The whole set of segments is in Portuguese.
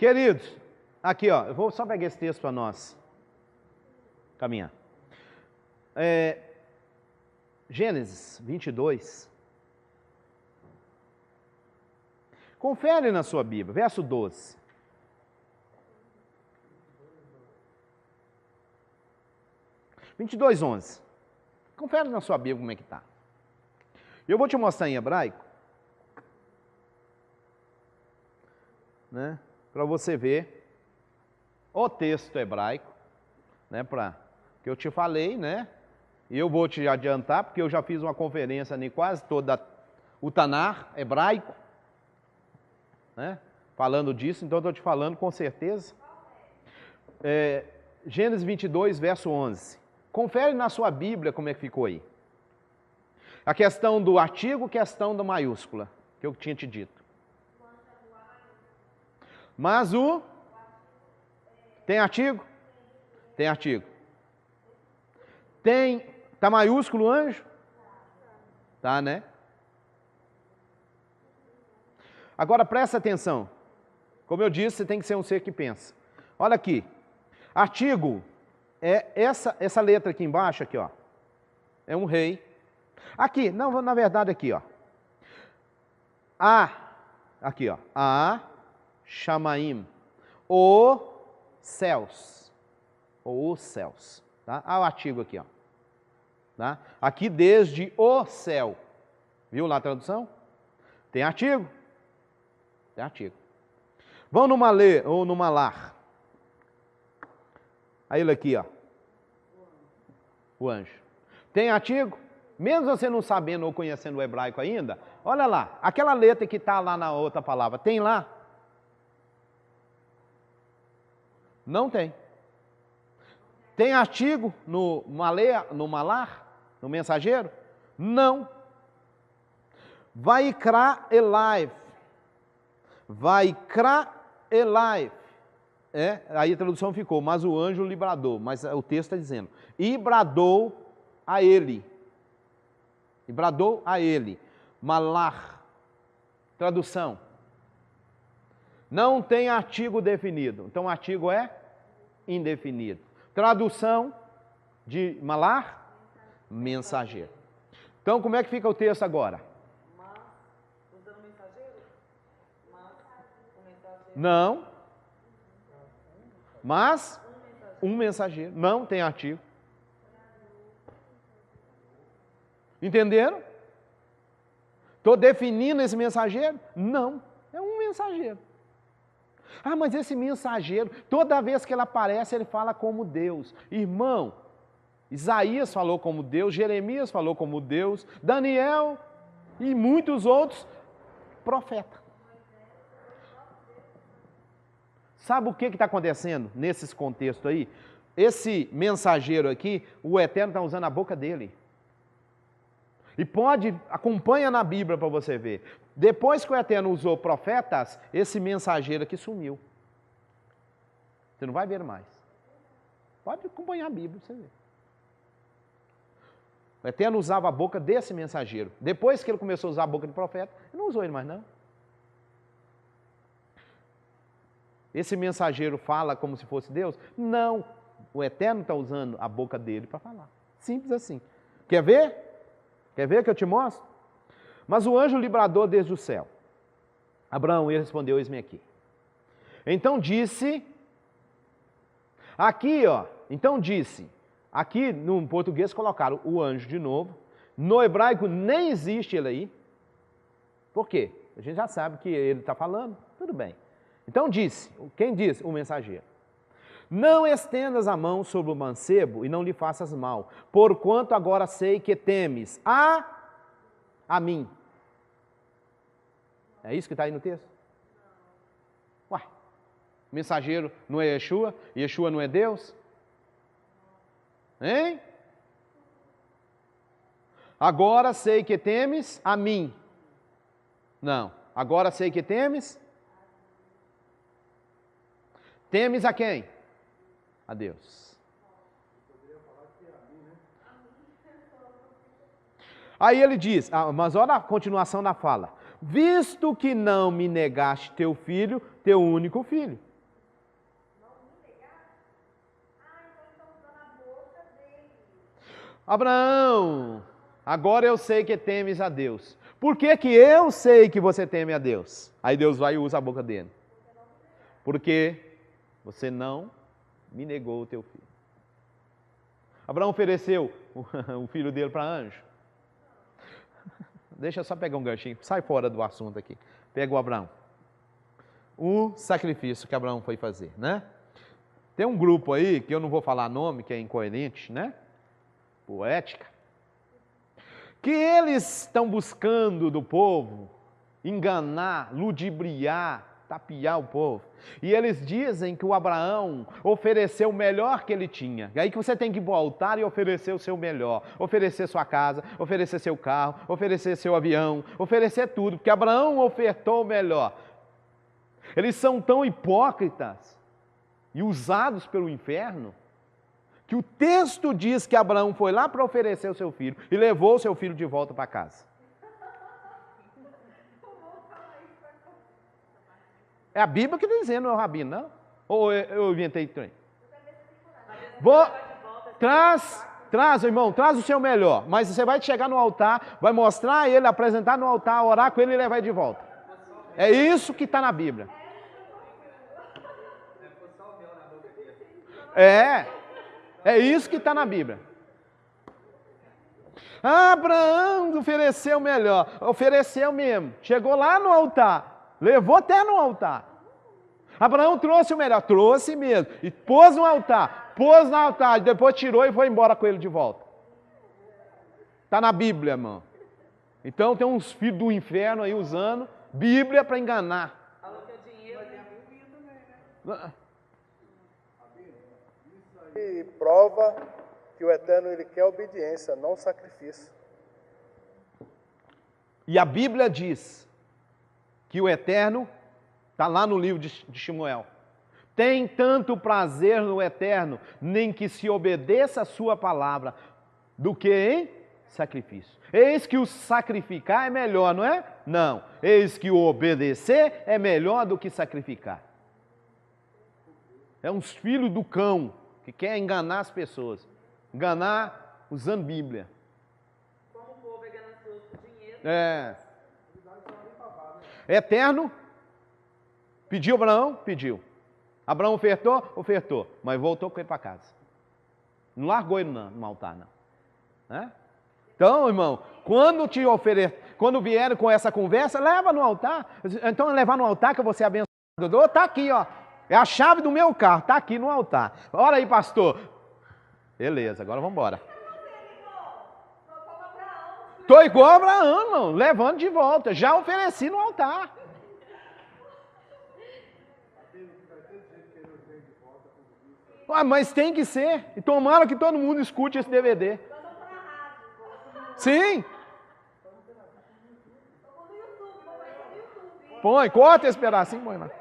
Queridos, aqui ó, eu vou só pegar esse texto para nós caminhar. Gênesis 22. Confere na sua Bíblia, verso 12. (22, 11). Confere na sua Bíblia como é que está. Eu vou te mostrar em hebraico, né, para você ver o texto hebraico, né, que eu te falei, né, e eu vou te adiantar, porque eu já fiz uma conferência em quase toda o Tanar hebraico, né, falando disso, então eu estou te falando com certeza. Gênesis 22, verso 11. Confere na sua Bíblia como é que ficou aí. A questão do artigo, questão da maiúscula, que eu tinha te dito. Mas tem artigo? Tem artigo. Tá maiúsculo o anjo? Tá, né? Agora presta atenção. Como eu disse, você tem que ser um ser que pensa. Olha aqui. Artigo é essa letra aqui embaixo, aqui, ó. É um rei. Aqui, não, na verdade aqui, ó. Aqui, ó. Chamaim. Céus. Os céus. Tá? O artigo aqui, ó. Tá? Aqui desde o céu. Viu lá a tradução? Tem artigo? Tem artigo. Vão numa lê ou numa lar. Aí ele aqui, ó. O anjo. Tem artigo? Mesmo você não sabendo ou conhecendo o hebraico ainda, olha lá, aquela letra que está lá na outra palavra, tem lá? Não tem. Tem artigo no malar, no mensageiro? Não. Vaikra Elai. Vaikra Elai. Aí a tradução ficou, mas o anjo lhe bradou. Mas o texto está dizendo, e bradou a ele. E bradou a ele. Malar. Tradução. Não tem artigo definido. Então o artigo é indefinido. Tradução de malar? Mensageiro. Então como é que fica o texto agora? Usando mensageiro? Não. Mas um mensageiro. Não tem artigo. Entenderam? Estou definindo esse mensageiro? Não, é um mensageiro. Mas esse mensageiro, toda vez que ele aparece, ele fala como Deus. Irmão, Isaías falou como Deus, Jeremias falou como Deus, Daniel e muitos outros, profeta. Sabe o que está acontecendo nesses contextos aí? Esse mensageiro aqui, o Eterno está usando a boca dele. E acompanha na Bíblia para você ver. Depois que o Eterno usou profetas, esse mensageiro aqui sumiu. Você não vai ver mais. Pode acompanhar a Bíblia para você ver. O Eterno usava a boca desse mensageiro. Depois que ele começou a usar a boca de profeta, ele não usou ele mais não. Esse mensageiro fala como se fosse Deus? Não. O Eterno está usando a boca dele para falar. Simples assim. Quer ver? Quer ver que eu te mostro? Mas o anjo lhe bradou desde o céu. Abraão, ele respondeu, eis-me aqui. Então disse, aqui ó, então disse, aqui no português colocaram o anjo de novo, no hebraico nem existe ele aí. Por quê? A gente já sabe que ele está falando, tudo bem. Então disse, quem disse? O mensageiro. Não estendas a mão sobre o mancebo e não lhe faças mal, porquanto agora sei que temes a mim. É isso que está aí no texto? Uai, o mensageiro não é Yeshua? Yeshua não é Deus? Hein? Agora sei que temes a mim. Não, agora sei que temes. Temes a quem? A Deus. Aí ele diz, mas olha a continuação da fala. Visto que não me negaste teu filho, teu único filho. Abraão, agora eu sei que temes a Deus. Por que que eu sei que você teme a Deus? Aí Deus vai e usa a boca dele. Porque você não me negou o teu filho. Abraão ofereceu o filho dele para anjo. Deixa eu só pegar um ganchinho. Sai fora do assunto aqui. Pega o Abraão. O sacrifício que Abraão foi fazer, né? Tem um grupo aí, que eu não vou falar nome, que é incoerente, né? Poética. Que eles estão buscando do povo enganar, ludibriar, tapear o povo. E eles dizem que o Abraão ofereceu o melhor que ele tinha. E aí que você tem que ir para o altar e oferecer o seu melhor. Oferecer sua casa, oferecer seu carro, oferecer seu avião, oferecer tudo. Porque Abraão ofertou o melhor. Eles são tão hipócritas e usados pelo inferno, que o texto diz que Abraão foi lá para oferecer o seu filho e levou o seu filho de volta para casa. É a Bíblia que está dizendo, não é o Rabino, não? Ou eu inventei trem? Traz, irmão, traz o seu melhor. Mas você vai chegar no altar, vai mostrar ele, apresentar no altar, orar com ele e levar ele de volta. É isso que está na Bíblia. É isso que está na Bíblia. Abraão ofereceu o melhor. Ofereceu mesmo. Chegou lá no altar. Levou até no altar. Abraão trouxe o melhor. Trouxe mesmo. E pôs no altar. Pôs no altar. Depois tirou e foi embora com ele de volta. Está na Bíblia, irmão. Então tem uns filhos do inferno aí usando Bíblia para enganar. Falou que é dinheiro, né? E prova que o Eterno ele quer obediência, não sacrifício. E a Bíblia diz que o Eterno, está lá no livro de Samuel, tem tanto prazer no Eterno, nem que se obedeça a sua palavra, do que em sacrifício. Eis que o sacrificar é melhor, não é? Não. Eis que o obedecer é melhor do que sacrificar. É uns filhos do cão que quer enganar as pessoas. Enganar usando Bíblia. Como o povo é ganancioso por dinheiro. Eterno, pediu Abraão? Pediu. Abraão ofertou? Ofertou. Mas voltou com ele para casa. Não largou ele no altar, não. Né? Então, irmão, quando vierem com essa conversa, leva no altar. Então, levar no altar que você é abençoado. Está aqui, ó. É a chave do meu carro, está aqui no altar. Ora aí, pastor. Beleza, agora vamos embora. Estou igual a Abraão, irmão, levando de volta. Já ofereci no altar. Mas tem que ser. E tomara que todo mundo escute esse DVD. Sim. Põe, corta esse pedacinho, põe lá.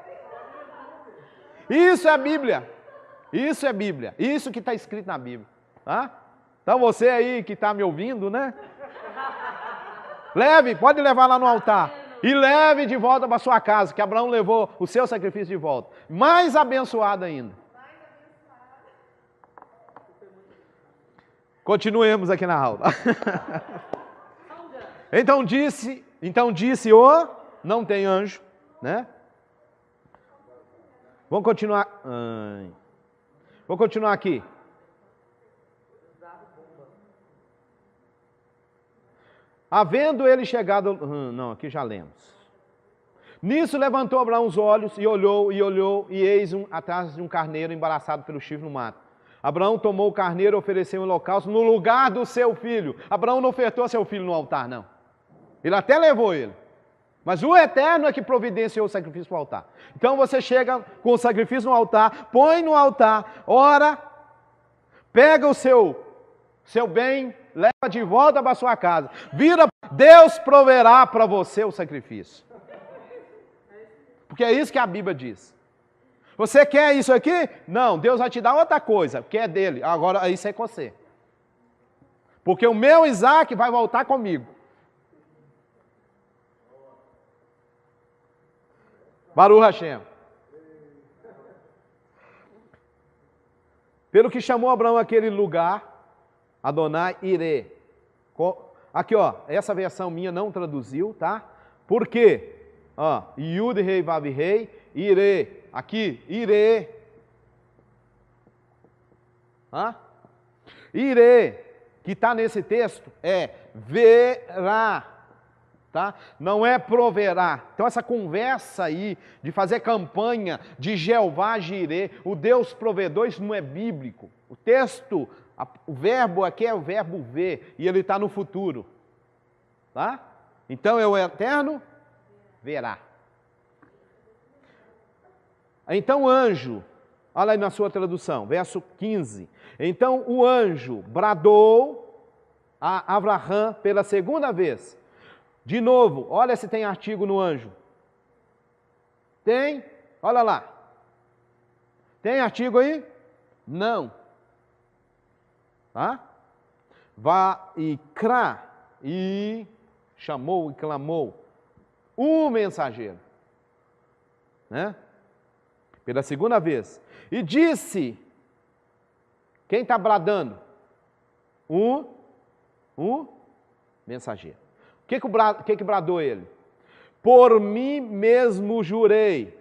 Isso é a Bíblia. Isso é Bíblia. Isso que está escrito na Bíblia. Tá? Então você aí que está me ouvindo, né? Leve, pode levar lá no altar. E leve de volta para sua casa, que Abraão levou o seu sacrifício de volta. Mais abençoado ainda. Continuemos aqui na aula. Então disse o, não tem anjo, né? Vamos continuar. Vou continuar aqui. Havendo ele chegado... não, aqui já lemos. Nisso levantou Abraão os olhos e olhou, e eis atrás de um carneiro embaraçado pelo chifre no mato. Abraão tomou o carneiro e ofereceu um holocausto no lugar do seu filho. Abraão não ofertou seu filho no altar, não. Ele até levou ele. Mas o Eterno é que providenciou o sacrifício no altar. Então você chega com o sacrifício no altar, põe no altar, ora, pega o seu bem, leva de volta para a sua casa. Vira, Deus proverá para você o sacrifício. Porque é isso que a Bíblia diz. Você quer isso aqui? Não, Deus vai te dar outra coisa, que é dele. Agora isso é com você. Porque o meu Isaac vai voltar comigo. Baruch Hashem. Pelo que chamou Abraão aquele lugar, Adonai Ire. Aqui, ó, essa versão minha não traduziu, tá? Por quê? Ó, Yud Rei Vav Rei, Ire. Aqui, Ire. Hã? Ire, que está nesse texto, é verá. Tá? Não é proverá. Então essa conversa aí de fazer campanha de Jeová Jirê, o Deus provedor, isso não é bíblico. O texto, o verbo aqui é o verbo ver, e ele está no futuro. Tá? Então é o eterno verá. Então o anjo, olha aí na sua tradução, verso 15. Então o anjo bradou a Abraão pela segunda vez. De novo, olha se tem artigo no anjo. Tem? Olha lá. Tem artigo aí? Não. Tá? Vaikra, e chamou e clamou o mensageiro. Né? Pela segunda vez. E disse, quem está bradando? Um mensageiro. O que bradou ele? Por mim mesmo jurei.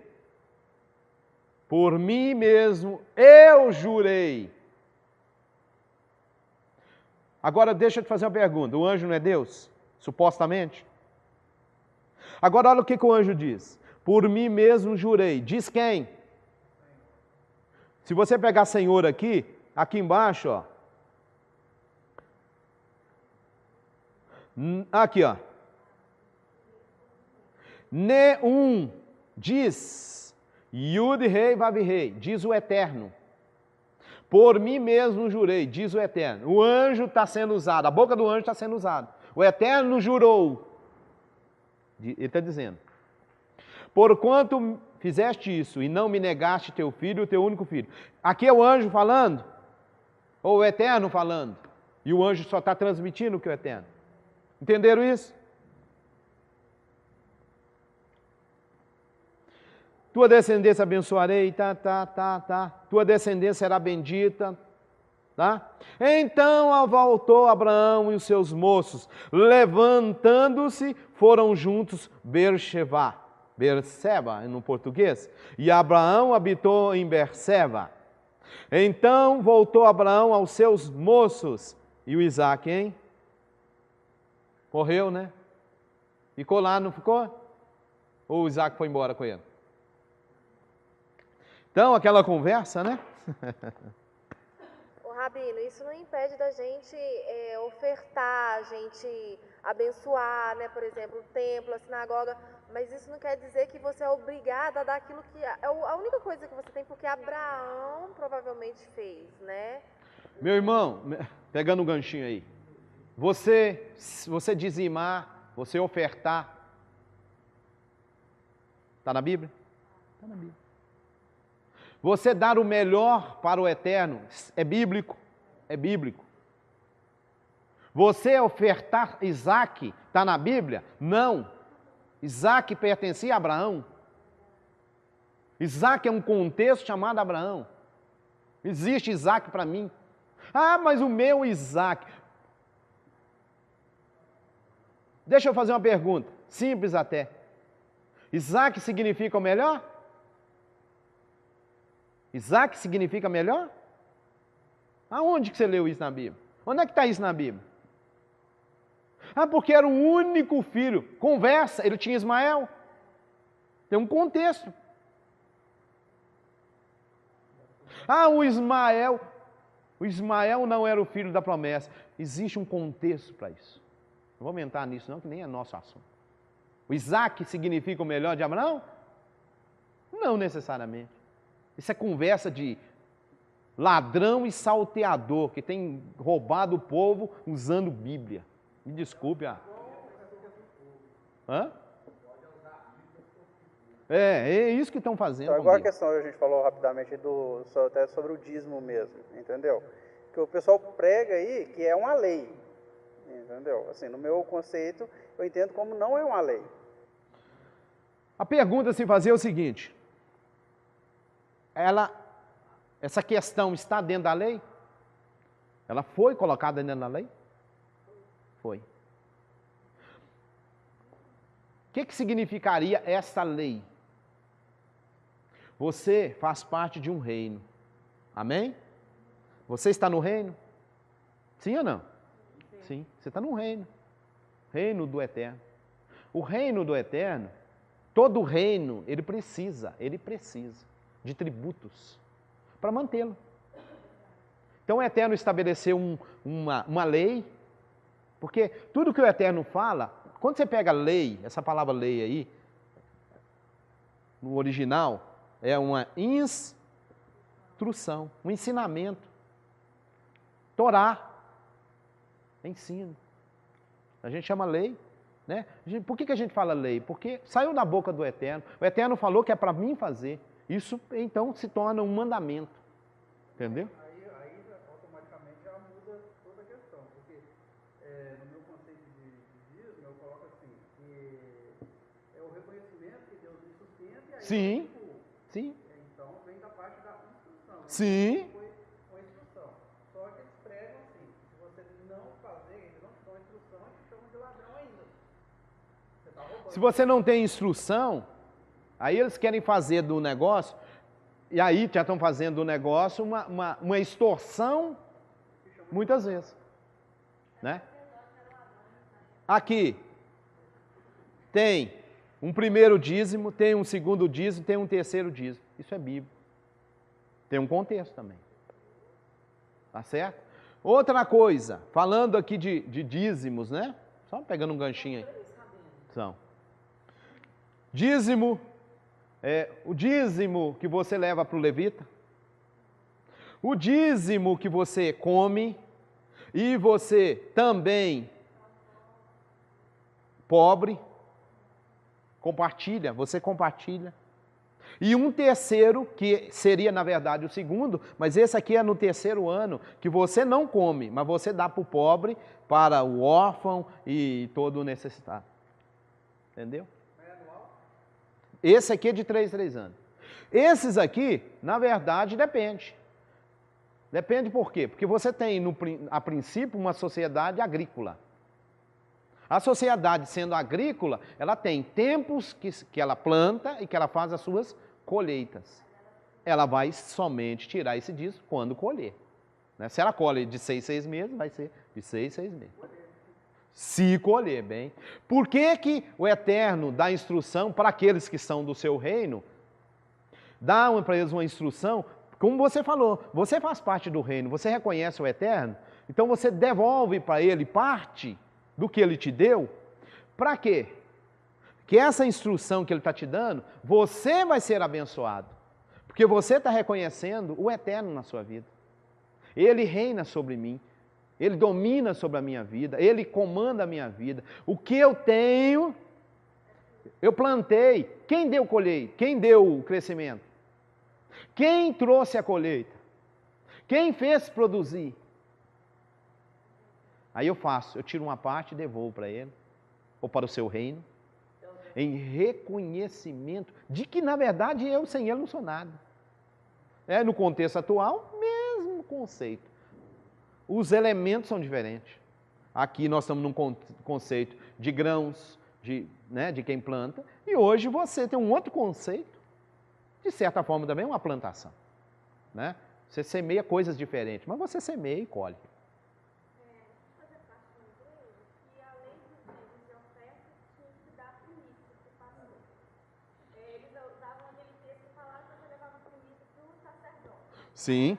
Por mim mesmo eu jurei. Agora deixa eu te fazer uma pergunta. O anjo não é Deus? Supostamente? Agora olha o que o anjo diz. Por mim mesmo jurei. Diz quem? Se você pegar Senhor aqui embaixo, ó. Aqui, ó. Neum diz, Yud Rei Vav Rei, diz o Eterno. Por mim mesmo jurei, diz o Eterno. O anjo está sendo usado, a boca do anjo está sendo usada. O Eterno jurou. Ele está dizendo. Porquanto fizeste isso e não me negaste teu filho, o teu único filho. Aqui é o anjo falando? Ou o Eterno falando? E o anjo só está transmitindo o que é o Eterno. Entenderam isso? Tua descendência abençoarei, Tua descendência será bendita, tá? Então voltou Abraão e os seus moços, levantando-se, foram juntos Berseba no português, e Abraão habitou em Berseba. Então voltou Abraão aos seus moços, e o Isaac, hein? Morreu, né? Ficou lá, não ficou? Ou o Isaac foi embora com ele? Então, aquela conversa, né? Ô, Rabino, isso não impede da gente ofertar, a gente abençoar, né? Por exemplo, o templo, a sinagoga, mas isso não quer dizer que você é obrigado a dar aquilo que... É a única coisa que você tem, porque Abraão provavelmente fez, né? Meu irmão, pegando um ganchinho aí, você dizimar, você ofertar, está na Bíblia? Está na Bíblia. Você dar o melhor para o eterno, é bíblico? É bíblico. Você ofertar Isaac, está na Bíblia? Não. Isaac pertencia a Abraão. Isaac é um contexto chamado Abraão. Existe Isaac para mim. Ah, mas o meu Isaac... Deixa eu fazer uma pergunta, simples até. Isaac significa o melhor? Isaac significa melhor? Aonde que você leu isso na Bíblia? Onde é que está isso na Bíblia? Ah, porque era o único filho. Conversa, ele tinha Ismael. Tem um contexto. Ah, o Ismael não era o filho da promessa. Existe um contexto para isso. Não vou entrar nisso não, que nem é nosso assunto. O Isaac significa o melhor de Abraão? Não necessariamente. Isso é conversa de ladrão e salteador, que tem roubado o povo usando Bíblia. Me desculpe. Hã? É isso que estão fazendo. Então, agora a questão, a gente falou rapidamente até sobre o dízimo mesmo, entendeu? Que o pessoal prega aí que é uma lei, entendeu? Assim, no meu conceito, eu entendo como não é uma lei. A pergunta a se fazer é o seguinte: essa questão está dentro da lei? Ela foi colocada dentro da lei? Foi. O que significaria essa lei? Você faz parte de um reino. Amém? Você está no reino? Sim ou não? Sim. Você está no reino. Reino do Eterno. O reino do Eterno, todo reino, ele precisa de tributos para mantê-lo. Então o Eterno estabeleceu uma lei, porque tudo que o Eterno fala, quando você pega lei, essa palavra lei aí, no original, é uma instrução, um ensinamento. Torá, ensino. A gente chama lei, né? Por que a gente fala lei? Porque saiu da boca do Eterno. O Eterno falou que é para mim fazer. Isso, então, se torna um mandamento. Entendeu? Aí automaticamente já muda toda a questão, porque no meu conceito de dízimo, eu coloco assim, que é o reconhecimento que Deus me sustenta e aí Sim, eu sim. Então vem da parte da instrução. Sim. Foi uma instrução. Só que eles pregam assim, se você não fazer, eles não te dão instrução e te chamam de ladrão ainda. Você está roubando. Se você não tem instrução, aí eles querem fazer do negócio, e aí já estão fazendo do negócio uma extorsão, muitas vezes. Né? Aqui, tem um primeiro dízimo, tem um segundo dízimo, tem um terceiro dízimo. Isso é bíblico. Tem um contexto também. Tá certo? Outra coisa, falando aqui de dízimos, né? Só pegando um ganchinho aí. São. Dízimo, o dízimo que você leva para o levita, o dízimo que você come, e você também, pobre, compartilha, você compartilha. E um terceiro, que seria na verdade o segundo, mas esse aqui é no terceiro ano, que você não come, mas você dá para o pobre, para o órfão e todo o necessitado. Entendeu? Esse aqui é de 3 em 3 anos. Esses aqui, na verdade, depende. Depende por quê? Porque você tem, a princípio, uma sociedade agrícola. A sociedade, sendo agrícola, ela tem tempos que ela planta e que ela faz as suas colheitas. Ela vai somente tirar esse dízimo quando colher. Né? Se ela colhe de 6 em 6 meses, vai ser de 6 em 6 meses. Se colher bem. Por que o Eterno dá instrução para aqueles que são do seu reino? Dá para eles uma instrução, como você falou, você faz parte do reino, você reconhece o Eterno, então você devolve para ele parte do que ele te deu. Para quê? Que essa instrução que ele está te dando, você vai ser abençoado. Porque você está reconhecendo o Eterno na sua vida. Ele reina sobre mim. Ele domina sobre a minha vida, Ele comanda a minha vida. O que eu tenho, eu plantei. Quem deu colheita? Quem deu o crescimento? Quem trouxe a colheita? Quem fez produzir? Aí eu tiro uma parte e devolvo para Ele, ou para o seu reino, em reconhecimento de que, na verdade, eu sem Ele não sou nada. No contexto atual, mesmo conceito. Os elementos são diferentes. Aqui nós estamos num conceito de grãos, de quem planta, e hoje você tem um outro conceito, de certa forma também uma plantação. Né? Você semeia coisas diferentes, mas você semeia e colhe. Fazer parte da igreja, e além dos dízimos de oferta, tinha que dar primícia para o pastor. Eles usavam aquele texto que falava que você levava primícia para o sacerdote. Sim.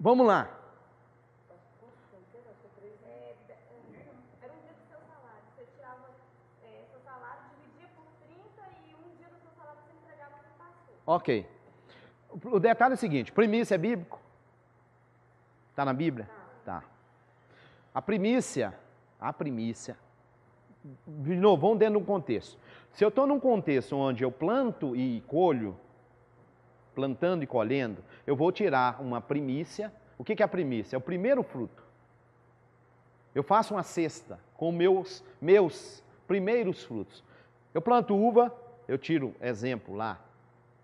Vamos lá. Era um dia do seu salário. Você tirava seu salário, dividia por 30 e um dia do seu salário você entregava para o pastor. Ok. O detalhe é o seguinte, primícia é bíblico? Está na Bíblia? Tá. A primícia, de novo, vamos dentro de um contexto. Se eu estou num contexto onde eu planto e colho, plantando e colhendo, eu vou tirar uma primícia. O que é a primícia? É o primeiro fruto. Eu faço uma cesta com meus primeiros frutos. Eu planto uva, eu tiro exemplo lá,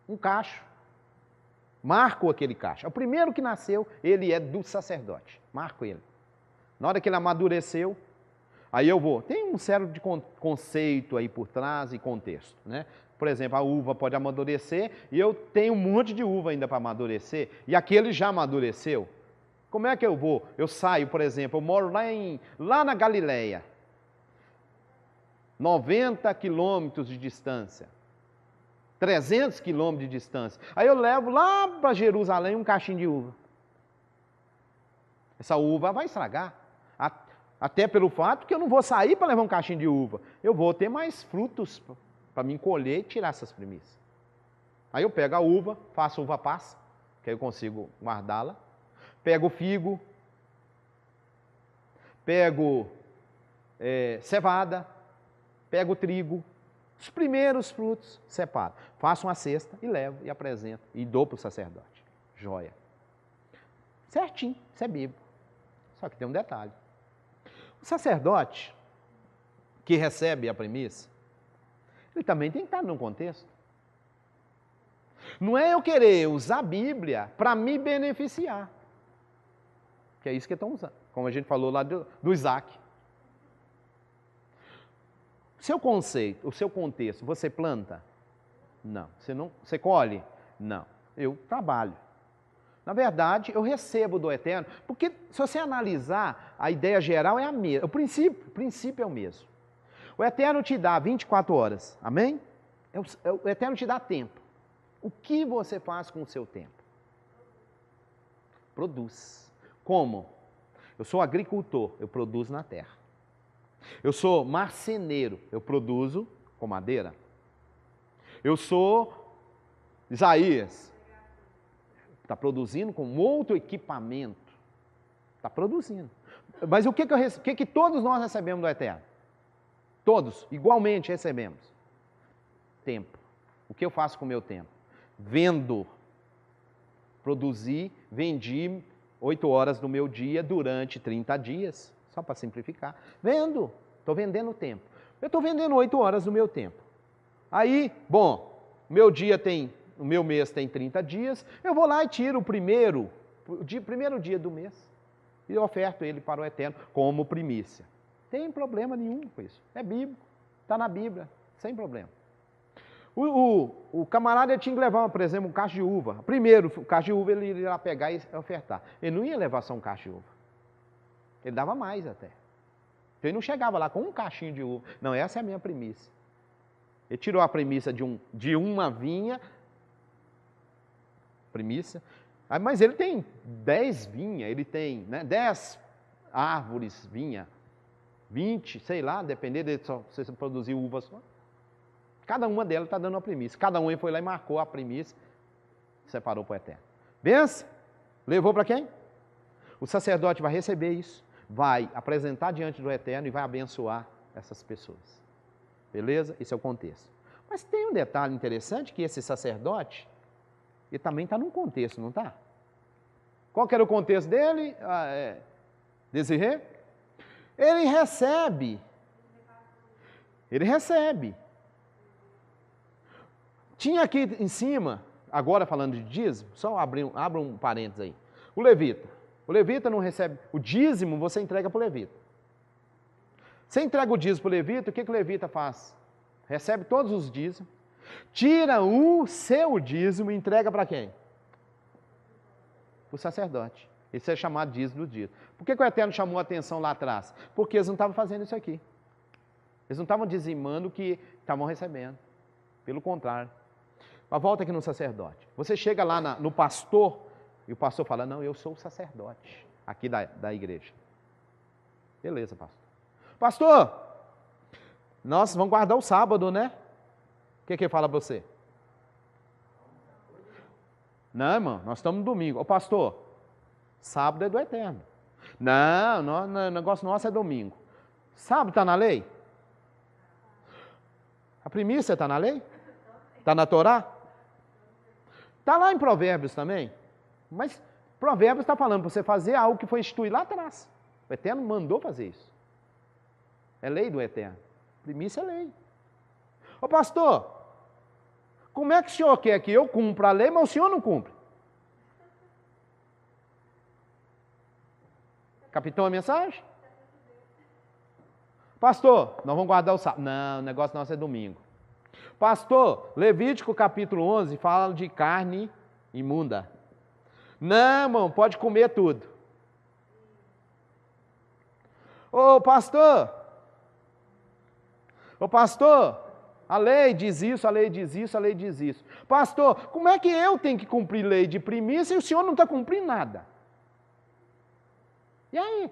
um cacho, marco aquele cacho. É o primeiro que nasceu, ele é do sacerdote, marco ele. Na hora que ele amadureceu, aí eu vou. Tem um sério de conceito aí por trás e contexto, né? Por exemplo, a uva pode amadurecer e eu tenho um monte de uva ainda para amadurecer e aquele já amadureceu. Como é que eu vou? Eu saio, por exemplo, eu moro lá na Galileia, 90 quilômetros de distância, 300 quilômetros de distância. Aí eu levo lá para Jerusalém um cachinho de uva. Essa uva vai estragar. Até pelo fato que eu não vou sair para levar um cachinho de uva. Eu vou ter mais frutos para me colher e tirar essas primícias. Aí eu pego a uva, faço uva passa, que aí eu consigo guardá-la. Pego o figo, pego cevada, pego o trigo, os primeiros frutos separo. Faço uma cesta e levo e apresento e dou para o sacerdote. Joia. Certinho, isso é bíblico. Só que tem um detalhe. O sacerdote que recebe a primícia, ele também tem que estar num contexto. Não é eu querer usar a Bíblia para me beneficiar. Que é isso que estão usando. Como a gente falou lá do Isaac. O seu conceito, o seu contexto, você planta? Não. Você colhe? Não. Eu trabalho. Na verdade, eu recebo do Eterno, porque se você analisar, a ideia geral é a mesma. O princípio é o mesmo. O Eterno te dá 24 horas, amém? O Eterno te dá tempo. O que você faz com o seu tempo? Produz. Como? Eu sou agricultor, eu produzo na terra. Eu sou marceneiro, eu produzo com madeira. Eu sou Isaías, está produzindo com outro equipamento. Está produzindo. Mas o que todos nós recebemos do Eterno? Todos, igualmente recebemos. Tempo. O que eu faço com o meu tempo? Vendo. Produzi, vendi 8 horas do meu dia durante 30 dias. Só para simplificar. Vendo. Estou vendendo tempo. Eu estou vendendo 8 horas do meu tempo. Aí, bom, o meu mês tem 30 dias, eu vou lá e tiro o primeiro dia do mês e oferto ele para o Eterno como primícia. Tem problema nenhum com isso. É bíblico. Está na Bíblia. Sem problema. O camarada tinha que levar, por exemplo, um cacho de uva. Primeiro, o cacho de uva ele ia lá pegar e ofertar. Ele não ia levar só um cacho de uva. Ele dava mais até. Então ele não chegava lá com um cachinho de uva. Não, essa é a minha primícia. Ele tirou a primícia de uma vinha. Primícia. Mas ele tem 10 vinhas, ele tem 10 árvores vinha. 20, sei lá, dependendo de se você produzir uva só. Cada uma delas está dando uma primícia. Cada um foi lá e marcou a primícia, separou para o Eterno. Benção? Levou para quem? O sacerdote vai receber isso, vai apresentar diante do Eterno e vai abençoar essas pessoas. Beleza? Esse é o contexto. Mas tem um detalhe interessante que esse sacerdote, ele também está num contexto, não está? Qual que era o contexto dele? Desirê? Ele recebe. Tinha aqui em cima, agora falando de dízimo, só abra um parênteses aí. O levita não recebe, o dízimo você entrega para o levita. Você entrega o dízimo para o levita, o que o levita faz? Recebe todos os dízimos, tira o seu dízimo e entrega para quem? Para o sacerdote. Isso é chamado dízimo do dízimo. Por que o Eterno chamou a atenção lá atrás? Porque eles não estavam fazendo isso aqui. Eles não estavam dizimando o que estavam recebendo. Pelo contrário. Mas volta aqui no sacerdote. Você chega lá no pastor, e o pastor fala, não, eu sou o sacerdote aqui da igreja. Beleza, pastor. Pastor, nós vamos guardar o sábado, né? O que ele fala para você? Não, irmão, nós estamos no domingo. Ô pastor, sábado é do Eterno. Não, o negócio nosso é domingo. Sábado está na lei? A primícia está na lei? Está na Torá? Está lá em Provérbios também. Mas Provérbios está falando para você fazer algo que foi instituído lá atrás. O Eterno mandou fazer isso. É lei do Eterno. Primícia é lei. Ô pastor, Como é que o senhor quer que eu cumpra a lei, mas o senhor não cumpre? Captou a mensagem? Pastor, nós vamos guardar o sábado. Não, o negócio nosso é domingo. Pastor, Levítico capítulo 11 fala de carne imunda. Não, irmão, pode comer tudo. Ô pastor, a lei diz isso, a lei diz isso, a lei diz isso. Pastor, como é que eu tenho que cumprir lei de primícia e o senhor não está cumprindo nada? E aí?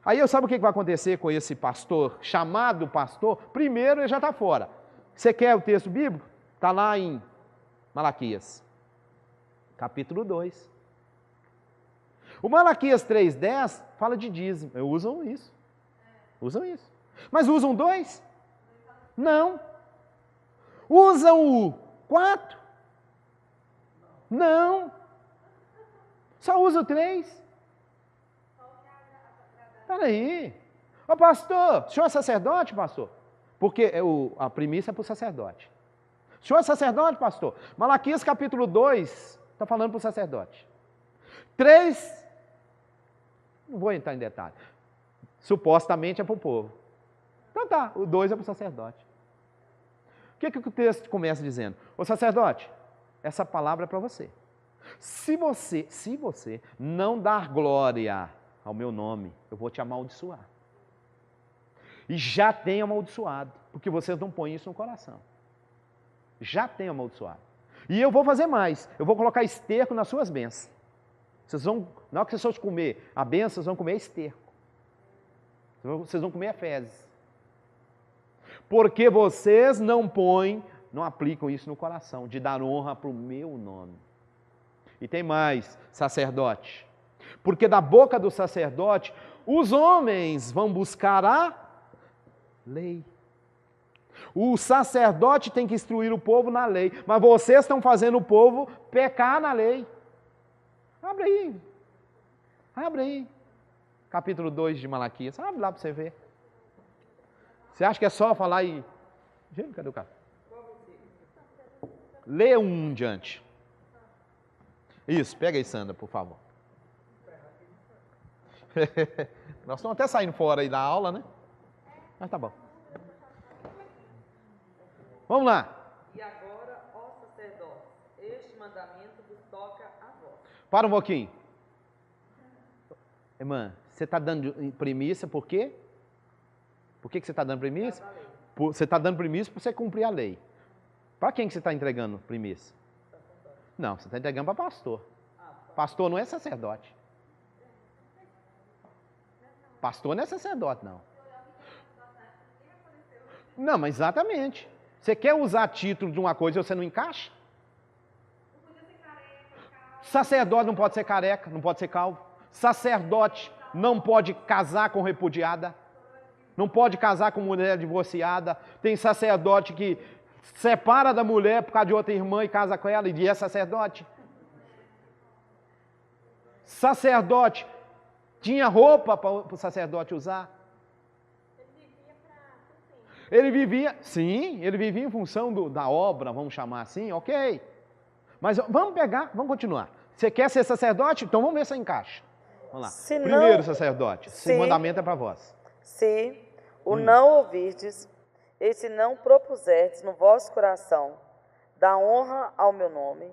Aí eu sabe o que vai acontecer com esse pastor, chamado pastor? Primeiro, ele já está fora. Você quer o texto bíblico? Está lá em Malaquias, capítulo 2. O Malaquias 3,10 fala de dízimo. Usam isso. Usam isso. Mas usam 2? Não. Usam o 4? Não. Só usa o 3. Espera aí. Ô pastor, o senhor é sacerdote, pastor? Porque a primícia é para o sacerdote. O senhor é sacerdote, pastor? Malaquias capítulo 2 está falando para o sacerdote. 3, não vou entrar em detalhe. Supostamente é para o povo. Então tá, o 2 é para o sacerdote. O que o texto começa dizendo? Ô sacerdote, essa palavra é para você. Se você não dar glória ao meu nome, eu vou te amaldiçoar. E já tenho amaldiçoado, porque vocês não põem isso no coração. Já tenho amaldiçoado. E eu vou fazer mais, eu vou colocar esterco nas suas bênçãos. Na hora que vocês forem comer a bênção, vocês vão comer esterco. Vocês vão comer fezes. Porque vocês não aplicam isso no coração, de dar honra para o meu nome. E tem mais, sacerdote. Porque da boca do sacerdote, os homens vão buscar a lei. O sacerdote tem que instruir o povo na lei, mas vocês estão fazendo o povo pecar na lei. Abre aí. Capítulo 2 de Malaquias. Abre lá para você ver. Você acha que é só falar e... Gente, cadê o cara? Lê um diante. Isso, pega aí, Sandra, por favor. Nós estamos até saindo fora aí da aula, né? Mas tá bom. Vamos lá. E agora, ó sacerdotes, este mandamento vos toca a vós. Para um pouquinho. Irmã, você está dando primícia por quê? Por que você está dando primícia? Você está dando primícia para você cumprir a lei. Para quem que você está entregando primícia? Não, você está entregando para pastor. Pastor não é sacerdote. Pastor não é sacerdote, não. Não, mas exatamente. Você quer usar título de uma coisa e você não encaixa? Sacerdote não pode ser careca, não pode ser calvo. Sacerdote não pode casar com repudiada. Não pode casar com mulher divorciada. Tem sacerdote que separa da mulher por causa de outra irmã e casa com ela e é sacerdote. Sacerdote tinha roupa para o sacerdote usar. Ele vivia em função da obra, vamos chamar assim, ok. Mas vamos continuar. Você quer ser sacerdote? Então vamos ver se encaixa. Vamos lá. Primeiro sacerdote, o mandamento é para vós. Se o não ouvirdes, e se não propuserdes no vosso coração, dá honra ao meu nome.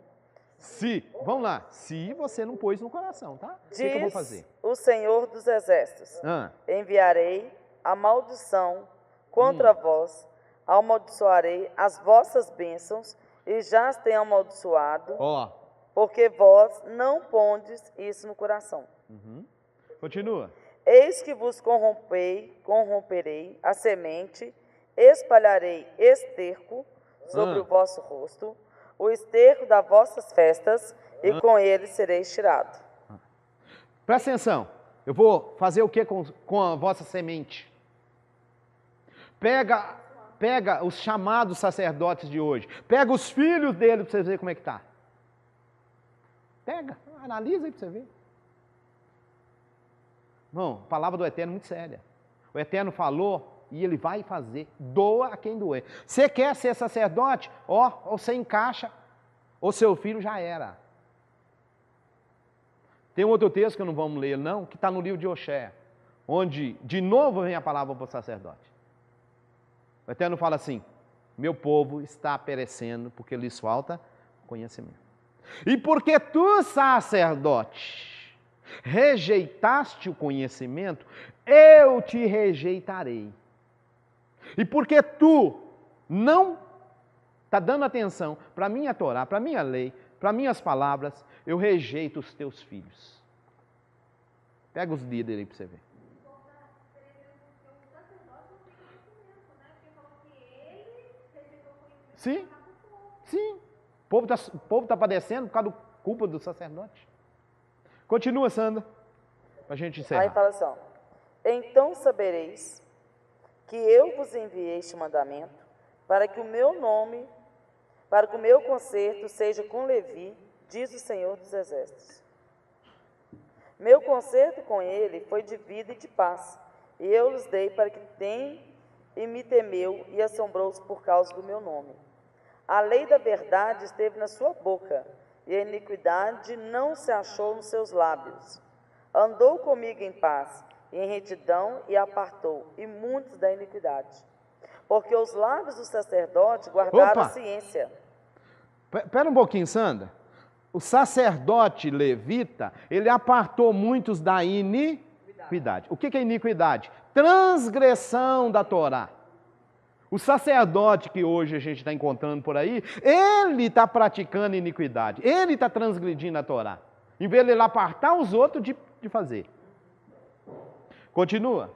Vamos lá, se você não pôs no coração, tá? O que eu vou fazer? O Senhor dos Exércitos, enviarei a maldição contra vós, amaldiçoarei as vossas bênçãos, e já as tenho amaldiçoado, porque vós não pondes isso no coração. Continua. Eis que vos corromperei a semente, espalharei esterco sobre o vosso rosto, o esterco das vossas festas, e com ele sereis tirado. Presta atenção, eu vou fazer o que com a vossa semente? Pega os chamados sacerdotes de hoje, pega os filhos dele para você ver como é que está. Pega, analisa aí para você ver. Irmão, a palavra do Eterno é muito séria. O Eterno falou E ele vai fazer, doa a quem doer. Você quer ser sacerdote? Ó, ou você encaixa, ou seu filho já era. Tem um outro texto que não vamos ler não, que está no livro de Oséias, onde de novo vem a palavra para o sacerdote. O Eterno fala assim, meu povo está perecendo porque lhes falta conhecimento. E porque tu, sacerdote, rejeitaste o conhecimento, eu te rejeitarei. E porque tu não está dando atenção para a minha Torá, para a minha lei, para minhas palavras, eu rejeito os teus filhos. Pega os líderes aí para você ver. Sim, sim. O povo tá padecendo por causa da culpa do sacerdote. Continua, Sandra, para a gente encerrar. Aí fala assim, ó, então sabereis que eu vos enviei este mandamento para que o meu conserto seja com Levi, diz o Senhor dos Exércitos. Meu conserto com ele foi de vida e de paz, e eu lhes dei para que tenham e me temeu e assombrou-se por causa do meu nome. A lei da verdade esteve na sua boca, e a iniquidade não se achou nos seus lábios. Andou comigo em paz, e em retidão, e apartou, e muitos da iniquidade. Porque os lábios do sacerdote guardaram a ciência. Espera um pouquinho, Sandra. O sacerdote levita, ele apartou muitos da iniquidade. O que é iniquidade? Transgressão da Torá. O sacerdote que hoje a gente está encontrando por aí, ele está praticando iniquidade, ele está transgredindo a Torá, em vez de ele apartar os outros de fazer. Continua.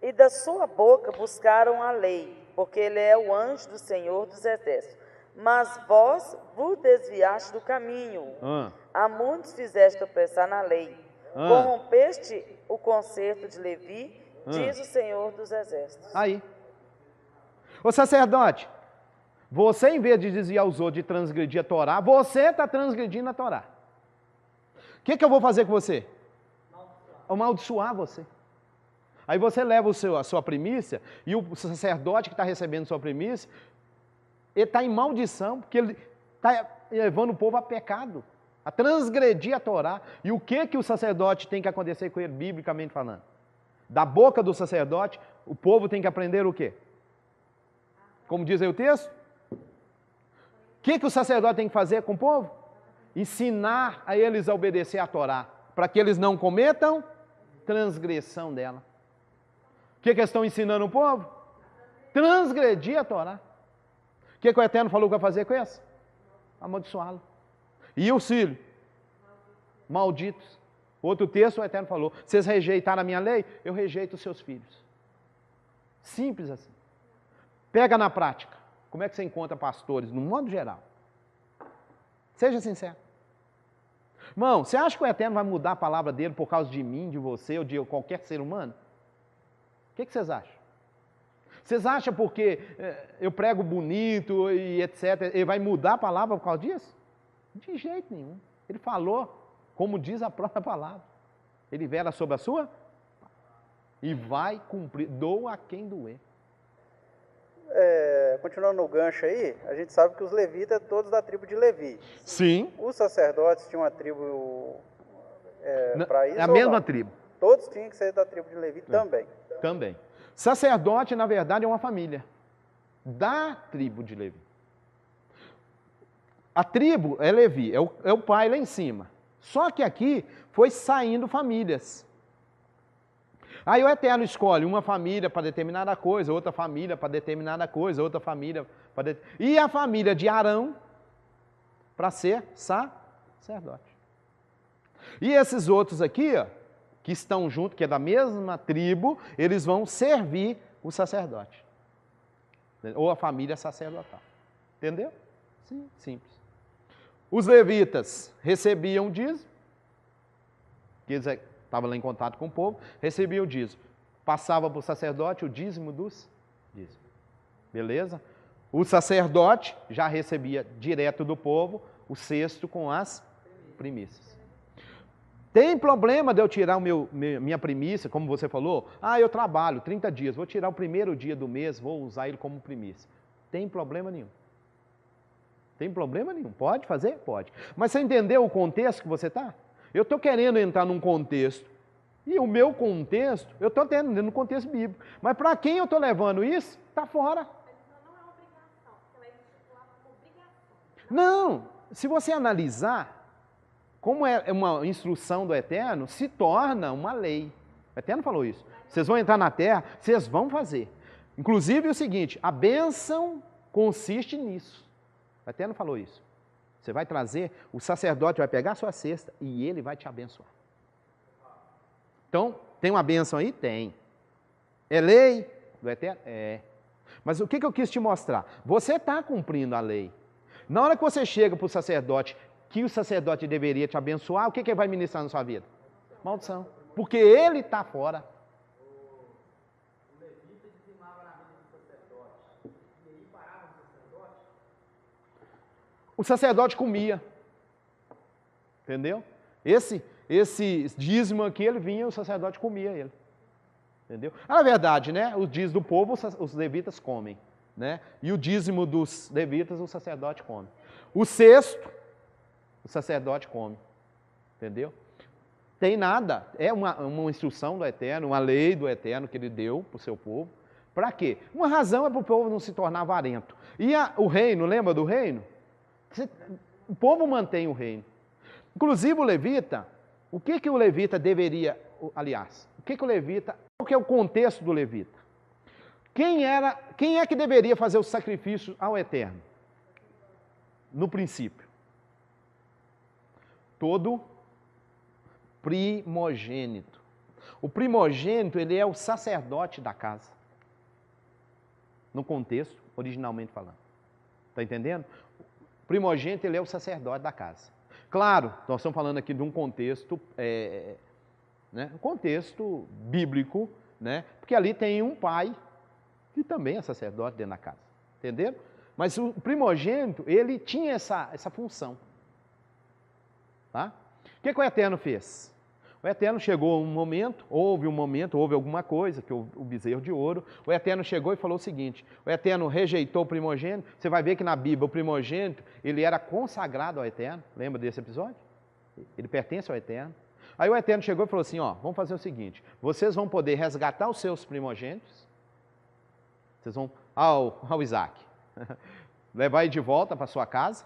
E da sua boca buscaram a lei, porque ele é o anjo do Senhor dos Exércitos. Mas vós vos desviaste do caminho, a muitos fizeste tropeçar na lei, corrompeste o conserto de Levi, diz o Senhor dos Exércitos. Aí. Ô sacerdote, você em vez de desviar os outros de transgredir a Torá, você está transgredindo a Torá. O que eu vou fazer com você? Amaldiçoar você. Aí você leva a sua primícia, e o sacerdote que está recebendo sua primícia, ele está em maldição, porque ele está levando o povo a pecado, a transgredir a Torá. E o que o sacerdote tem que acontecer com ele, biblicamente falando? Da boca do sacerdote, o povo tem que aprender o quê? Como diz aí o texto? O que o sacerdote tem que fazer com o povo? Ensinar a eles a obedecer a Torá, para que eles não cometam transgressão dela. O que eles estão ensinando o povo? Transgredir a Torá. O que o Eterno falou que vai fazer com eles? Amaldiçoá-lo. E os filhos? Malditos. Outro texto o Eterno falou, vocês rejeitaram a minha lei, eu rejeito os seus filhos. Simples assim. Pega na prática. Como é que você encontra pastores, no modo geral? Seja sincero. Irmão, você acha que o Eterno vai mudar a palavra dele por causa de mim, de você ou de qualquer ser humano? O que vocês acham? Vocês acham porque eu prego bonito e etc., ele vai mudar a palavra por causa disso? De jeito nenhum. Ele falou, como diz a própria palavra. Ele vela sobre a sua e vai cumprir. Doa a quem doer. Continuando no gancho aí, a gente sabe que os levitas todos da tribo de Levi. Sim. Os sacerdotes tinham uma tribo para isso? É a mesma tribo. Todos tinham que ser da tribo de Levi também. Também. Sacerdote, na verdade, é uma família da tribo de Levi. A tribo é Levi, é o pai lá em cima. Só que aqui foi saindo famílias. Aí o Eterno escolhe uma família para determinada coisa, outra família para determinada coisa, outra família para e a família de Arão para ser sacerdote. E esses outros aqui, ó, que estão junto, que é da mesma tribo, eles vão servir o sacerdote. Ou a família sacerdotal. Entendeu? Sim, simples. Os levitas recebiam o dízimo, que eles estavam lá em contato com o povo, recebiam o dízimo. Passava para o sacerdote o dízimo dos dízimos. Beleza? O sacerdote já recebia direto do povo o cesto com as primícias. Tem problema de eu tirar minha primícia, como você falou? Eu trabalho 30 dias, vou tirar o primeiro dia do mês, vou usar ele como primícia. Tem problema nenhum. Tem problema nenhum. Pode fazer? Pode. Mas você entendeu o contexto que você está? Eu estou querendo entrar num contexto, e o meu contexto, eu estou tendo no contexto bíblico. Mas para quem eu estou levando isso, está fora. Não é obrigação, você vai estipular como obrigação. Não, se você analisar, como é uma instrução do Eterno, se torna uma lei. O Eterno falou isso. Vocês vão entrar na terra, vocês vão fazer. Inclusive o seguinte, a bênção consiste nisso. O Eterno falou isso. Você vai trazer, o sacerdote vai pegar a sua cesta e ele vai te abençoar. Então, tem uma bênção aí? Tem. É lei do Eterno? É. Mas o que eu quis te mostrar? Você está cumprindo a lei. Na hora que você chega para o sacerdote, que o sacerdote deveria te abençoar, o que ele vai ministrar na sua vida? Maldição. Porque ele está fora. O levita dizimava na vida do sacerdote. E aí parava o sacerdote. O sacerdote comia. Entendeu? Esse dízimo aqui, ele vinha, o sacerdote comia ele. Entendeu? Na verdade, né? O dízimo do povo, os levitas comem. Né? E o dízimo dos levitas, o sacerdote come. O sexto, o sacerdote come. Entendeu? Tem nada. É uma instrução do Eterno, uma lei do Eterno que ele deu para o seu povo. Para quê? Uma razão é para o povo não se tornar avarento. E o reino, lembra do reino? O povo mantém o reino. Inclusive o levita, o que o levita deveria, aliás, qual que é o contexto do levita? Quem é que deveria fazer o sacrifício ao Eterno? No princípio. Todo primogênito. O primogênito, ele é o sacerdote da casa. No contexto, originalmente falando. Está entendendo? O primogênito, ele é o sacerdote da casa. Claro, nós estamos falando aqui de um contexto, um contexto bíblico, né? Porque ali tem um pai que também é sacerdote dentro da casa. Entenderam? Mas o primogênito, ele tinha essa função. Tá? O que o Eterno fez? O Eterno chegou houve alguma coisa, que o bezerro de ouro. O Eterno chegou e falou o seguinte, o Eterno rejeitou o primogênito. Você vai ver que na Bíblia o primogênito, ele era consagrado ao Eterno. Lembra desse episódio? Ele pertence ao Eterno. Aí o Eterno chegou e falou assim, vamos fazer o seguinte, vocês vão poder resgatar os seus primogênitos, vocês vão ao Isaac, levar ele de volta para sua casa,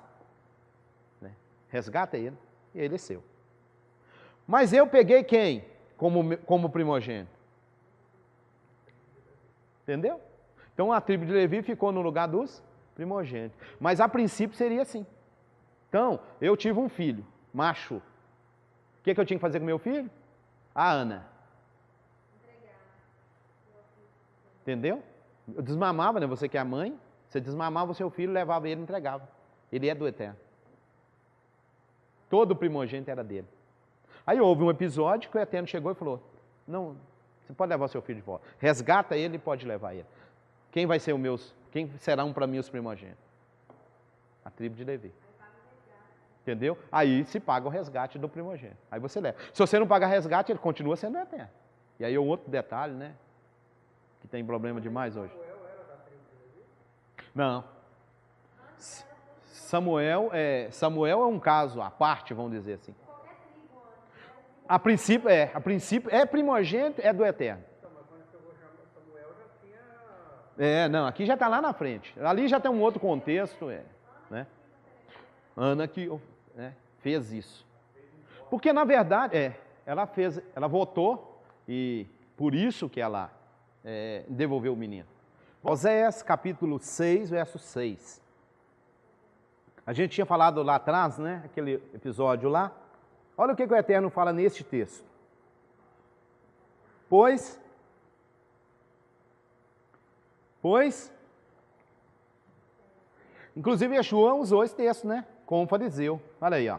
né? Resgata ele, e ele é seu. Mas eu peguei quem como primogênito? Entendeu? Então a tribo de Levi ficou no lugar dos primogênitos. Mas a princípio seria assim. Então, eu tive um filho, macho. O que eu tinha que fazer com meu filho? A Ana. Entendeu? Eu desmamava, né? Você que é a mãe, você desmamava o seu filho, levava ele e entregava. Ele é do Eterno. Todo o primogênito era dele. Aí houve um episódio que o Eterno chegou e falou, não, você pode levar o seu filho de volta. Resgata ele e pode levar ele. Quem serão para mim os primogênitos? A tribo de Levi. Entendeu? Aí se paga o resgate do primogênito. Aí você leva. Se você não pagar resgate, ele continua sendo Eterno. E aí é outro detalhe, né? Que tem problema demais hoje. Não. Samuel é um caso à parte, vamos dizer assim. A princípio é primogênito, é do Eterno. Não, aqui já está lá na frente. Ali já tem um outro contexto, né? Ana que fez isso. Porque na verdade, ela votou e por isso que ela devolveu o menino. Oséias capítulo 6, verso 6. A gente tinha falado lá atrás, né? Aquele episódio lá. Olha o que o Eterno fala neste texto. Pois, inclusive Yeshua usou esse texto, né? Com o fariseu. Olha aí, ó.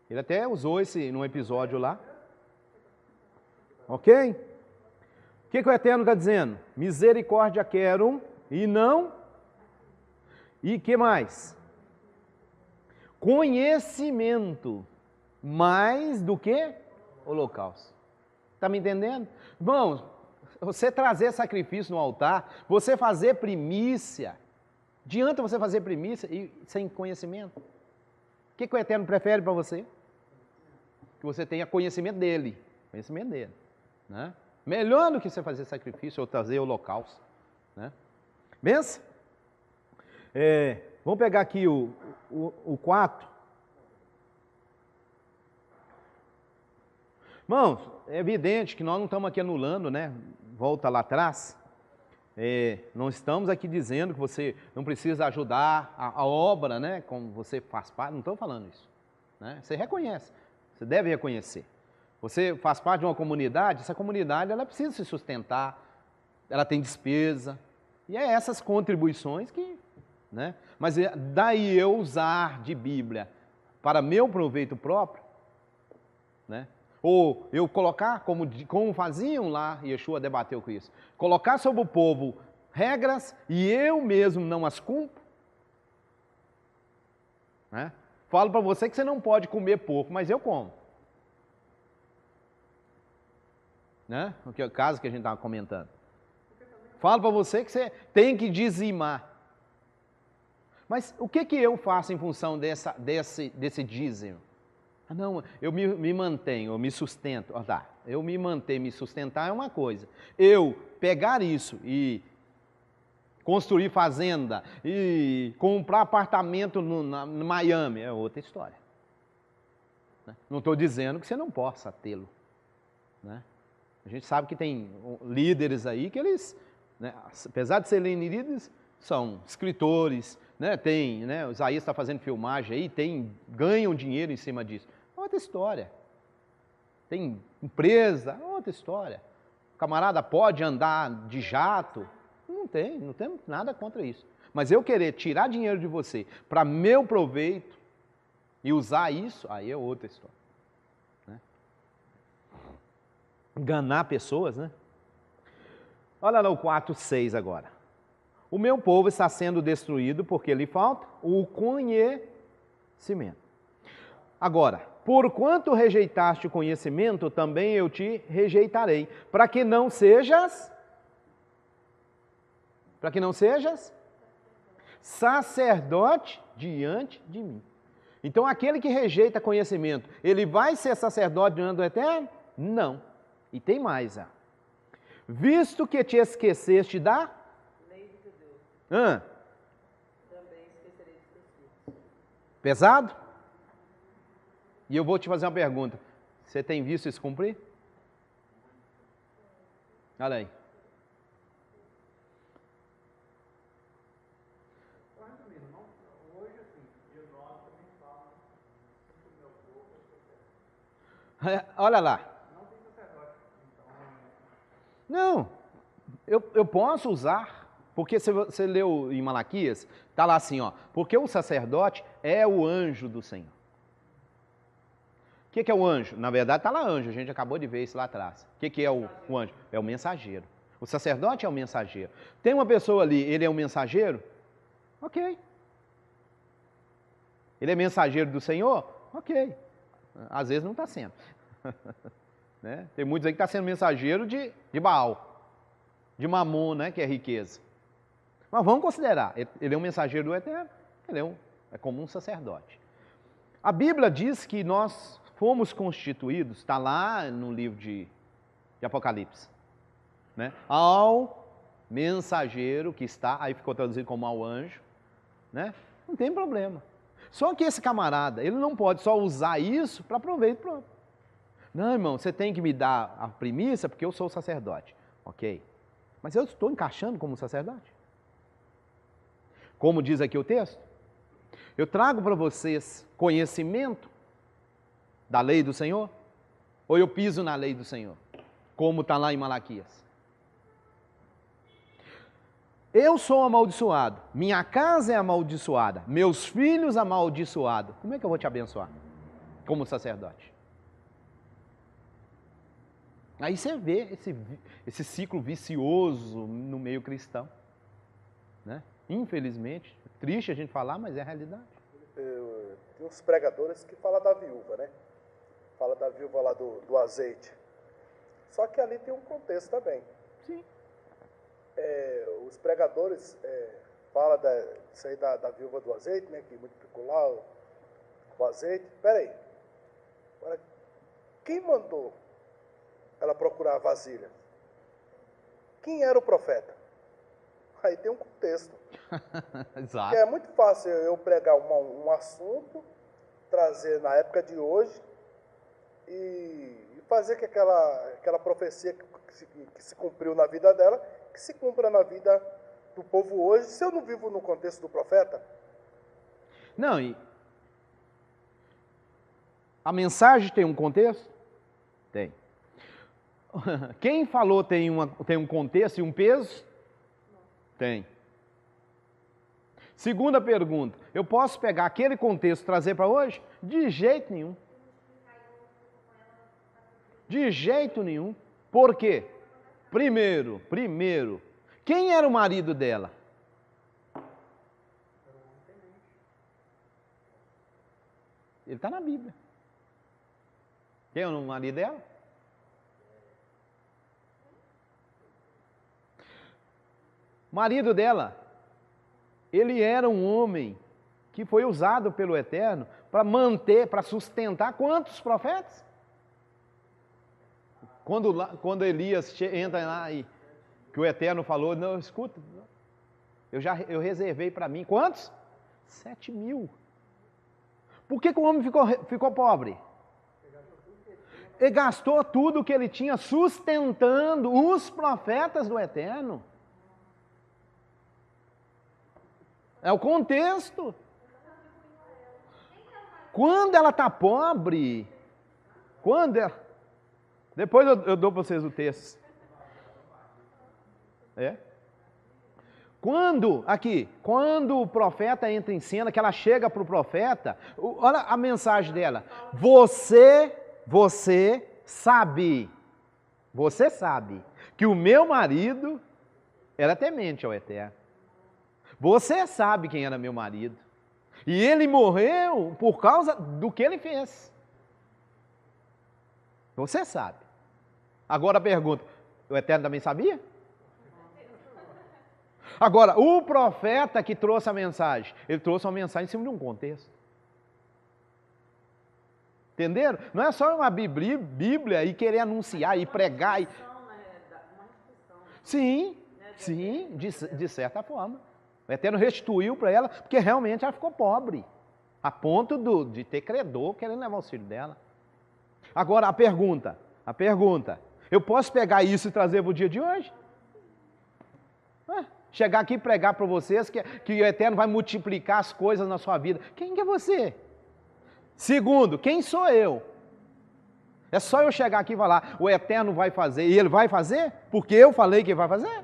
Ele até usou esse num episódio lá. Ok? O que o Eterno está dizendo? Misericórdia quero e não. E que mais? Conhecimento mais do que holocausto. Está me entendendo? Irmãos, você trazer sacrifício no altar, você fazer primícia, adianta você fazer primícia e sem conhecimento? O que o Eterno prefere para você? Que você tenha conhecimento dele. Conhecimento dele. Né? Melhor do que você fazer sacrifício ou trazer holocausto. Né? Benção? Vamos pegar aqui o 4. Irmãos, é evidente que nós não estamos aqui anulando, né? Volta lá atrás. Não estamos aqui dizendo que você não precisa ajudar a obra, né? Como você faz parte, não estou falando isso. Né? Você reconhece, você deve reconhecer. Você faz parte de uma comunidade, essa comunidade ela precisa se sustentar, ela tem despesa, e é essas contribuições que... Né? Mas daí eu usar de Bíblia para meu proveito próprio, né? Ou eu colocar, como faziam lá, Yeshua debateu com isso, colocar sobre o povo regras e eu mesmo não as cumpro, né? Falo para você que você não pode comer porco, mas eu como. Né? O caso que a gente estava comentando. Falo para você que você tem que dizimar. Mas o que eu faço em função desse dízimo? Não, eu me mantenho, eu me sustento. Eu me manter, me sustentar é uma coisa. Eu pegar isso e construir fazenda e comprar apartamento no Miami é outra história. Né? Não estou dizendo que você não possa tê-lo. Né? A gente sabe que tem líderes aí que eles, né, apesar de serem líderes, são escritores, né, tem, né, o Isaías está fazendo filmagem aí, ganham dinheiro em cima disso. Outra história. Tem empresa, outra história. O camarada pode andar de jato? Não tem nada contra isso. Mas eu querer tirar dinheiro de você para meu proveito e usar isso, aí é outra história. Né? Enganar pessoas, né? Olha lá o 4:6 agora. O meu povo está sendo destruído porque lhe falta o conhecimento. Agora, porquanto rejeitaste o conhecimento, também eu te rejeitarei, para que não sejas sacerdote diante de mim. Então, aquele que rejeita conhecimento, ele vai ser sacerdote diante do Eterno? Não. E tem mais, visto que te esqueceste da lei de Deus, também esquecerei de teus filhos. Pesado? E eu vou te fazer uma pergunta. Você tem visto isso cumprir? Olha aí. Olha lá. Não, eu posso usar, porque se você leu em Malaquias, está lá assim, porque o sacerdote é o anjo do Senhor. O que é o anjo? Na verdade está lá anjo, a gente acabou de ver isso lá atrás. O que é o anjo? É o mensageiro. O sacerdote é o mensageiro. Tem uma pessoa ali, ele é um mensageiro? Ok. Ele é mensageiro do Senhor? Ok. Às vezes não está sendo. Né? Tem muitos aí que estão sendo mensageiro de Baal, de Mamon, né? Que é riqueza. Mas vamos considerar, ele é um mensageiro do Eterno, ele é como um sacerdote. A Bíblia diz que nós fomos constituídos, está lá no livro de Apocalipse, né? Ao mensageiro que está, aí ficou traduzido como ao anjo, né? Não tem problema. Só que esse camarada, ele não pode só usar isso para proveito próprio. Não, irmão, você tem que me dar a primícia porque eu sou sacerdote. Ok. Mas eu estou encaixando como sacerdote? Como diz aqui o texto, eu trago para vocês conhecimento da lei do Senhor? Ou eu piso na lei do Senhor? Como está lá em Malaquias. Eu sou amaldiçoado, minha casa é amaldiçoada, meus filhos amaldiçoados. Como é que eu vou te abençoar? Como sacerdote. Aí você vê esse ciclo vicioso no meio cristão. Né? Infelizmente, triste a gente falar, mas é a realidade. Tem uns pregadores que falam da viúva, né? fala da viúva lá do azeite. Só que ali tem um contexto também. Sim. Os pregadores falam disso aí da viúva do azeite, né? Que multiplicou lá o azeite. Peraí. Agora, quem mandou ela procurar a vasilha? Quem era o profeta? Aí tem um contexto. Exato. Que é muito fácil eu pregar um assunto, trazer na época de hoje e fazer que aquela profecia que se cumpriu na vida dela, que se cumpra na vida do povo hoje, se eu não vivo no contexto do profeta. Não, e a mensagem tem um contexto? Tem. Quem falou tem um contexto e um peso? Tem. Segunda pergunta, eu posso pegar aquele contexto e trazer para hoje? De jeito nenhum. De jeito nenhum. Por quê? Primeiro, quem era o marido dela? Ele está na Bíblia. Quem era o marido dela? O marido dela, ele era um homem que foi usado pelo Eterno para manter, para sustentar quantos profetas? Quando Elias entra lá e que o Eterno falou, não, escuta, eu reservei para mim, quantos? 7.000. Por que o homem ficou pobre? Ele gastou tudo que ele tinha sustentando os profetas do Eterno. É o contexto. Quando ela está pobre, depois eu dou para vocês o texto. Quando o profeta entra em cena, que ela chega para o profeta, olha a mensagem dela. Você sabe que o meu marido era temente ao Eterno. Você sabe quem era meu marido. E ele morreu por causa do que ele fez. Você sabe. Agora a pergunta, o Eterno também sabia? Agora, o profeta que trouxe a mensagem, ele trouxe uma mensagem em cima de um contexto. Entenderam? Não é só uma Bíblia e querer anunciar e pregar. Sim, de certa forma. O Eterno restituiu para ela, porque realmente ela ficou pobre, a ponto de ter credor querendo levar o filho dela. Agora, a pergunta, eu posso pegar isso e trazer para o dia de hoje? Chegar aqui e pregar para vocês que o Eterno vai multiplicar as coisas na sua vida. Quem que é você? Segundo, quem sou eu? É só eu chegar aqui e falar, o Eterno vai fazer, e Ele vai fazer? Porque eu falei que Ele vai fazer?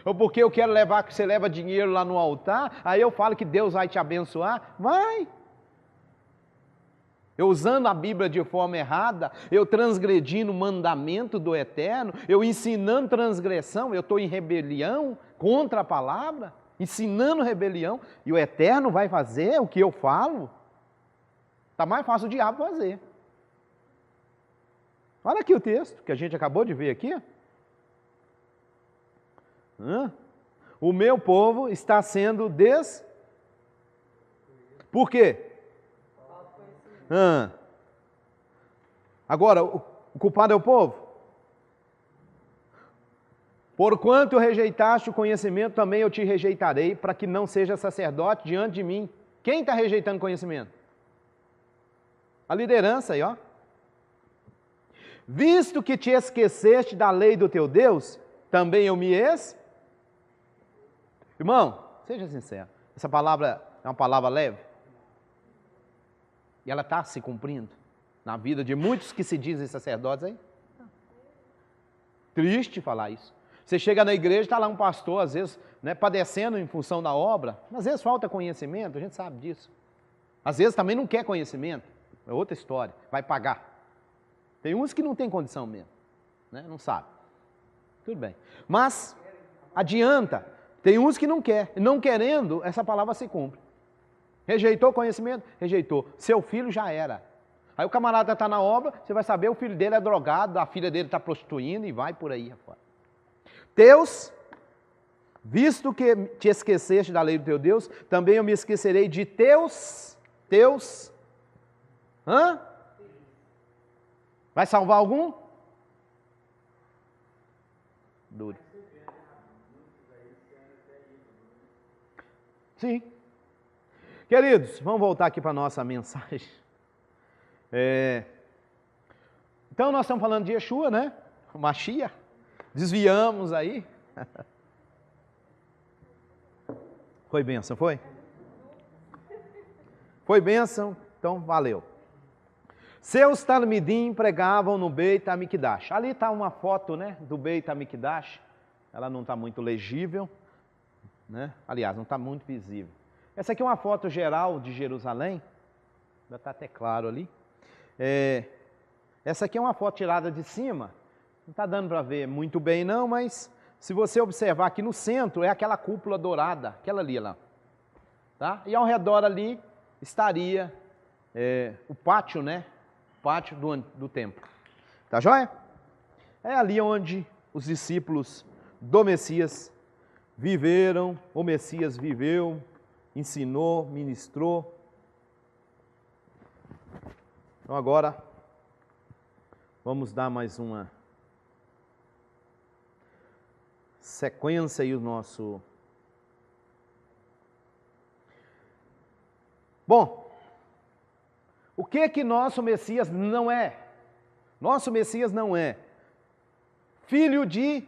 Ou porque eu quero levar, que você leva dinheiro lá no altar, aí eu falo que Deus vai te abençoar? Vai! Eu usando a Bíblia de forma errada, eu transgredindo o mandamento do Eterno, eu ensinando transgressão, eu estou em rebelião contra a palavra, ensinando rebelião, e o Eterno vai fazer o que eu falo? Está mais fácil o diabo fazer. Olha aqui o texto que a gente acabou de ver aqui. O meu povo está sendo Por quê? Agora, o culpado é o povo? Porquanto rejeitaste o conhecimento, também eu te rejeitarei, para que não seja sacerdote diante de mim. Quem está rejeitando conhecimento? A liderança aí, ó. Visto que te esqueceste da lei do teu Deus, também eu me Irmão, seja sincero, essa palavra é uma palavra leve? E ela está se cumprindo na vida de muitos que se dizem sacerdotes aí? Triste falar isso. Você chega na igreja, está lá um pastor, às vezes, padecendo em função da obra, às vezes falta conhecimento, a gente sabe disso. Às vezes também não quer conhecimento, é outra história, vai pagar. Tem uns que não tem condição mesmo, não sabe. Tudo bem. Mas, adianta, tem uns que não quer, não querendo, essa palavra se cumpre. Rejeitou conhecimento? Rejeitou. Seu filho já era. Aí o camarada está na obra, você vai saber, o filho dele é drogado, a filha dele está prostituindo e vai por aí afora. Teus, visto que te esqueceste da lei do teu Deus, também eu me esquecerei de teus, Vai salvar algum? Duro. Sim. Queridos, vamos voltar aqui para a nossa mensagem. Então nós estamos falando de Yeshua, né? Mashiach. Desviamos aí. Foi bênção, foi? Foi bênção, então valeu. Seus talmidim pregavam no Beit HaMikdash. Ali está uma foto, né, do Beit HaMikdash. Ela não está muito legível, né? Aliás, não está muito visível. Essa aqui é uma foto geral de Jerusalém. Já está até claro ali. Essa aqui é uma foto tirada de cima. Não está dando para ver muito bem não, mas se você observar aqui no centro, é aquela cúpula dourada, aquela ali lá. Tá? E ao redor ali estaria o pátio, né? O pátio do templo. Tá joia? É ali onde os discípulos do Messias viveram, o Messias viveu, ensinou, ministrou. Então agora, vamos dar mais uma sequência aí o nosso... Bom, o que nosso Messias não é? Nosso Messias não é filho de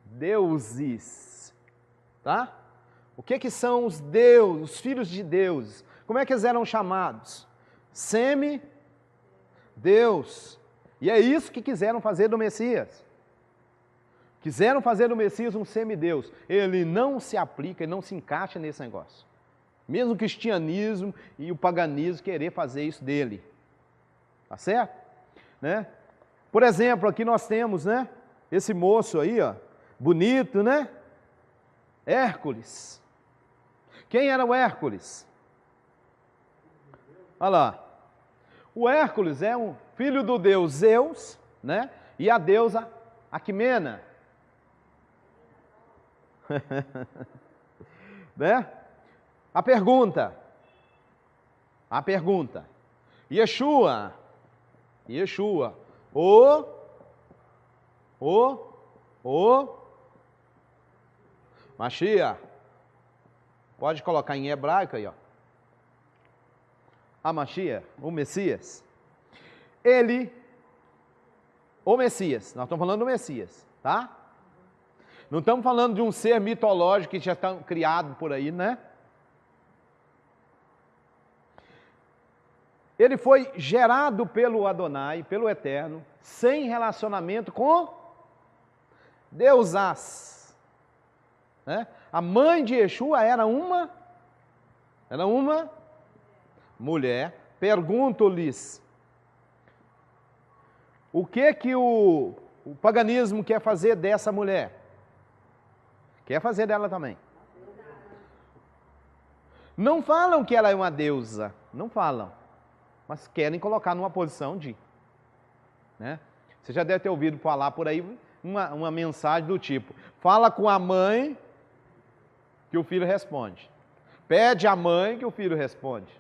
deuses, tá? O que são os deuses, os filhos de Deus? Como é que eles eram chamados? Semi-Deus. E é isso que quiseram fazer do Messias. Quiseram fazer do Messias um semideus. Ele não se aplica, ele não se encaixa nesse negócio. Mesmo o cristianismo e o paganismo querer fazer isso dele. Tá certo? Né? Por exemplo, aqui nós temos, né, esse moço aí, ó, bonito, né? Hércules. Quem era o Hércules? Olha lá. O Hércules é um filho do deus Zeus, né? E a deusa Aquimena. Né? A pergunta. Yeshua, o Mashiach. Pode colocar em hebraico aí, ó. A Mashiach, o Messias. O Messias, nós estamos falando do Messias, tá? Não estamos falando de um ser mitológico que já está criado por aí, né? Ele foi gerado pelo Adonai, pelo Eterno, sem relacionamento com Deusás. Né? A mãe de Yeshua era uma mulher. Pergunto-lhes, o que o paganismo quer fazer dessa mulher? Quer fazer dela também. Não falam que ela é uma deusa, não falam, mas querem colocar numa posição de. Né? Você já deve ter ouvido falar por aí uma mensagem do tipo, fala com a mãe que o filho responde. Pede à mãe que o filho responde.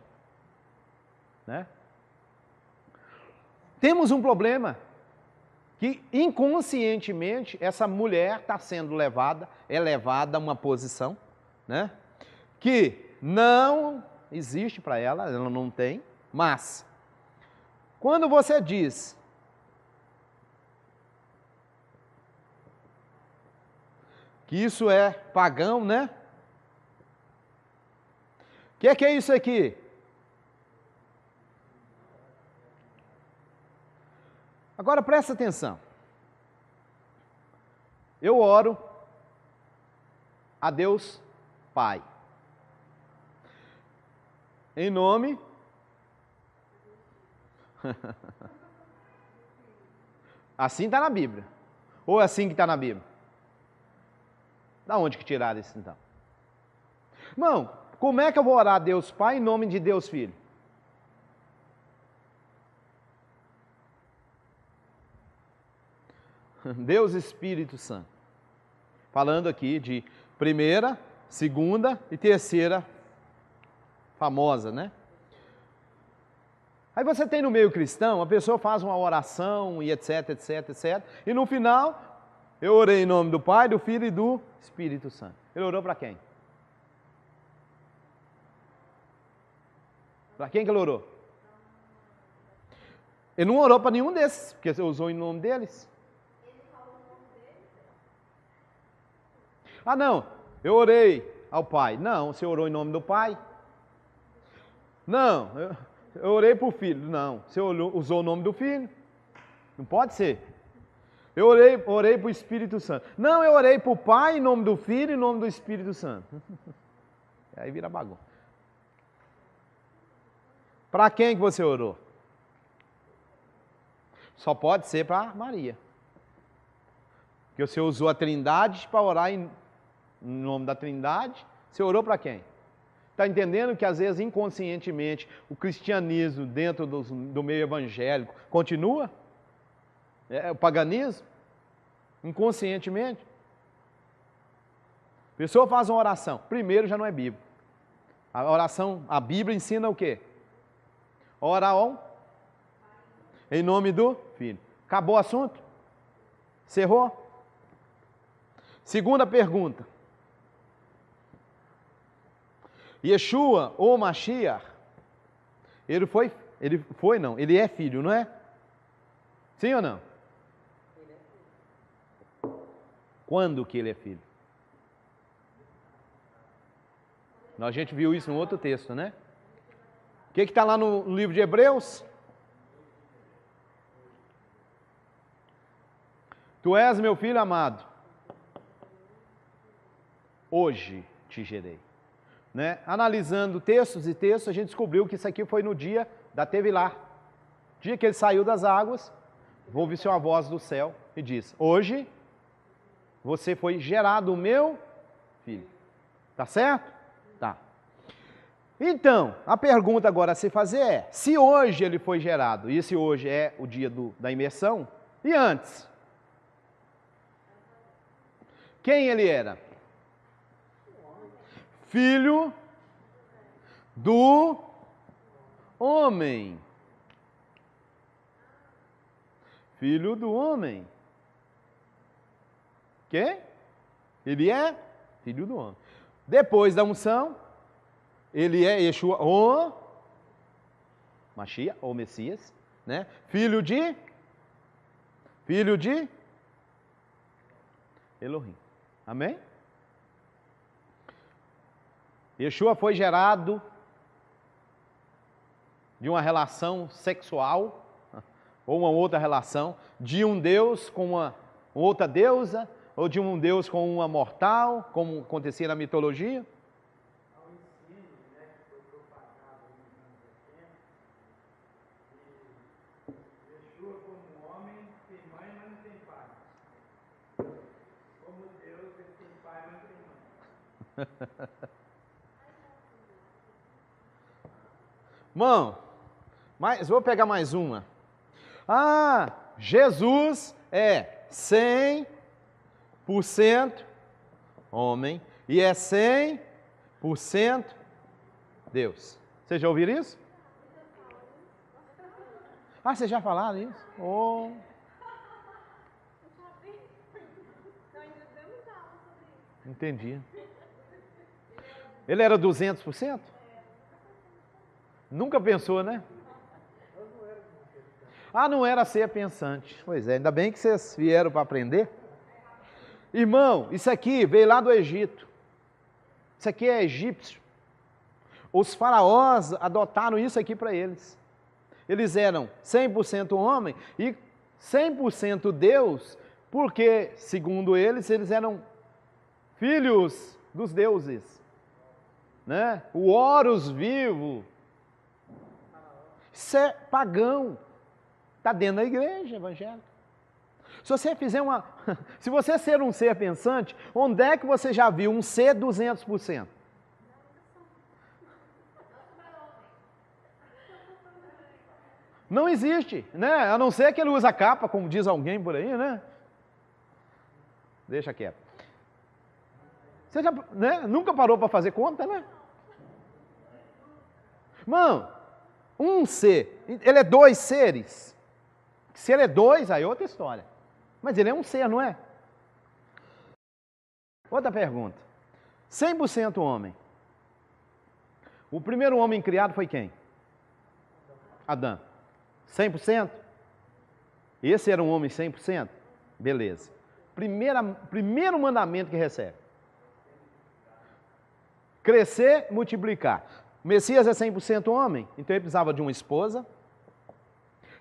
Né? Temos um problema, que inconscientemente essa mulher está sendo elevada a uma posição, né? Que não existe para ela não tem, mas quando você diz que isso é pagão, né? O que é isso aqui? Agora presta atenção. Eu oro a Deus Pai. Em nome. Assim está na Bíblia. Ou é assim que está na Bíblia? Da onde que tiraram isso então? Irmão, como é que eu vou orar a Deus Pai em nome de Deus Filho? Deus Espírito Santo. Falando aqui de primeira, segunda e terceira famosa, né? Aí você tem no meio cristão, a pessoa faz uma oração e etc, etc, etc. E no final, eu orei em nome do Pai, do Filho e do Espírito Santo. Ele orou para quem? Para quem que ele orou? Ele não orou para nenhum desses, porque você usou em nome deles. Ah, não, eu orei ao Pai. Não, você orou em nome do Pai? Não, eu orei para o Filho. Não, você usou o nome do Filho? Não pode ser. Eu orei para o Espírito Santo. Não, eu orei para o Pai em nome do Filho e em nome do Espírito Santo. Aí vira bagunça. Para quem que você orou? Só pode ser para Maria. Porque você usou a Trindade para orar em nome da Trindade. Você orou para quem? Está entendendo que às vezes inconscientemente o cristianismo dentro do meio evangélico continua? O paganismo? Inconscientemente? A pessoa faz uma oração. Primeiro já não é bíblico. A oração, a Bíblia ensina o quê? Ora em nome do Filho. Acabou o assunto? Cerrou? Segunda pergunta. Yeshua ou Mashiach, ele é filho, não é? Sim ou não? Quando que ele é filho? A gente viu isso no outro texto, né? O que está lá no livro de Hebreus? Tu és meu filho amado, hoje te gerei. Né? Analisando textos e textos, a gente descobriu que isso aqui foi no dia da Tevilá. Dia que ele saiu das águas, ouve-se uma voz do céu e diz: hoje você foi gerado, meu filho. Tá certo? Tá. Então, a pergunta agora a se fazer é: se hoje ele foi gerado, e se hoje é o dia da imersão, e antes? Quem ele era? Filho do homem. Filho do homem. Quê? Ele é filho do homem. Depois da unção, ele é Yeshua, o Mashiach, ou Messias, né? Filho de Elohim. Amém? Yeshua foi gerado de uma relação sexual, ou uma outra relação, de um Deus com uma outra deusa, ou de um Deus com uma mortal, como acontecia na mitologia. Yeshua como homem tem mãe, mas não tem pai. Como Deus, ele tem pai, mas não tem mãe. Irmão, vou pegar mais uma. Ah, Jesus é 100% homem e é 100% Deus. Vocês já ouviram isso? Ah, vocês já falaram isso? Oh. Entendi. Ele era 200%? Nunca pensou, né? Ah, não era ser pensante. Pois é, ainda bem que vocês vieram para aprender. Irmão, isso aqui veio lá do Egito. Isso aqui é egípcio. Os faraós adotaram isso aqui para eles. Eles eram 100% homem e 100% Deus, porque, segundo eles eram filhos dos deuses. Né? O Horus vivo. Isso é pagão. Está dentro da igreja evangélica. Se você ser um ser pensante, onde é que você já viu um ser 200%? Não existe, né? A não ser que ele usa capa, como diz alguém por aí, né? Deixa quieto. Você já, né? Nunca parou para fazer conta, né? Irmão, um ser, ele é dois seres. Se ele é dois, aí é outra história. Mas ele é um ser, não é? Outra pergunta. 100% homem. O primeiro homem criado foi quem? Adão. 100%? Esse era um homem 100%? Beleza. Primeiro mandamento que recebe. Crescer, multiplicar. O Messias é 100% homem, então ele precisava de uma esposa.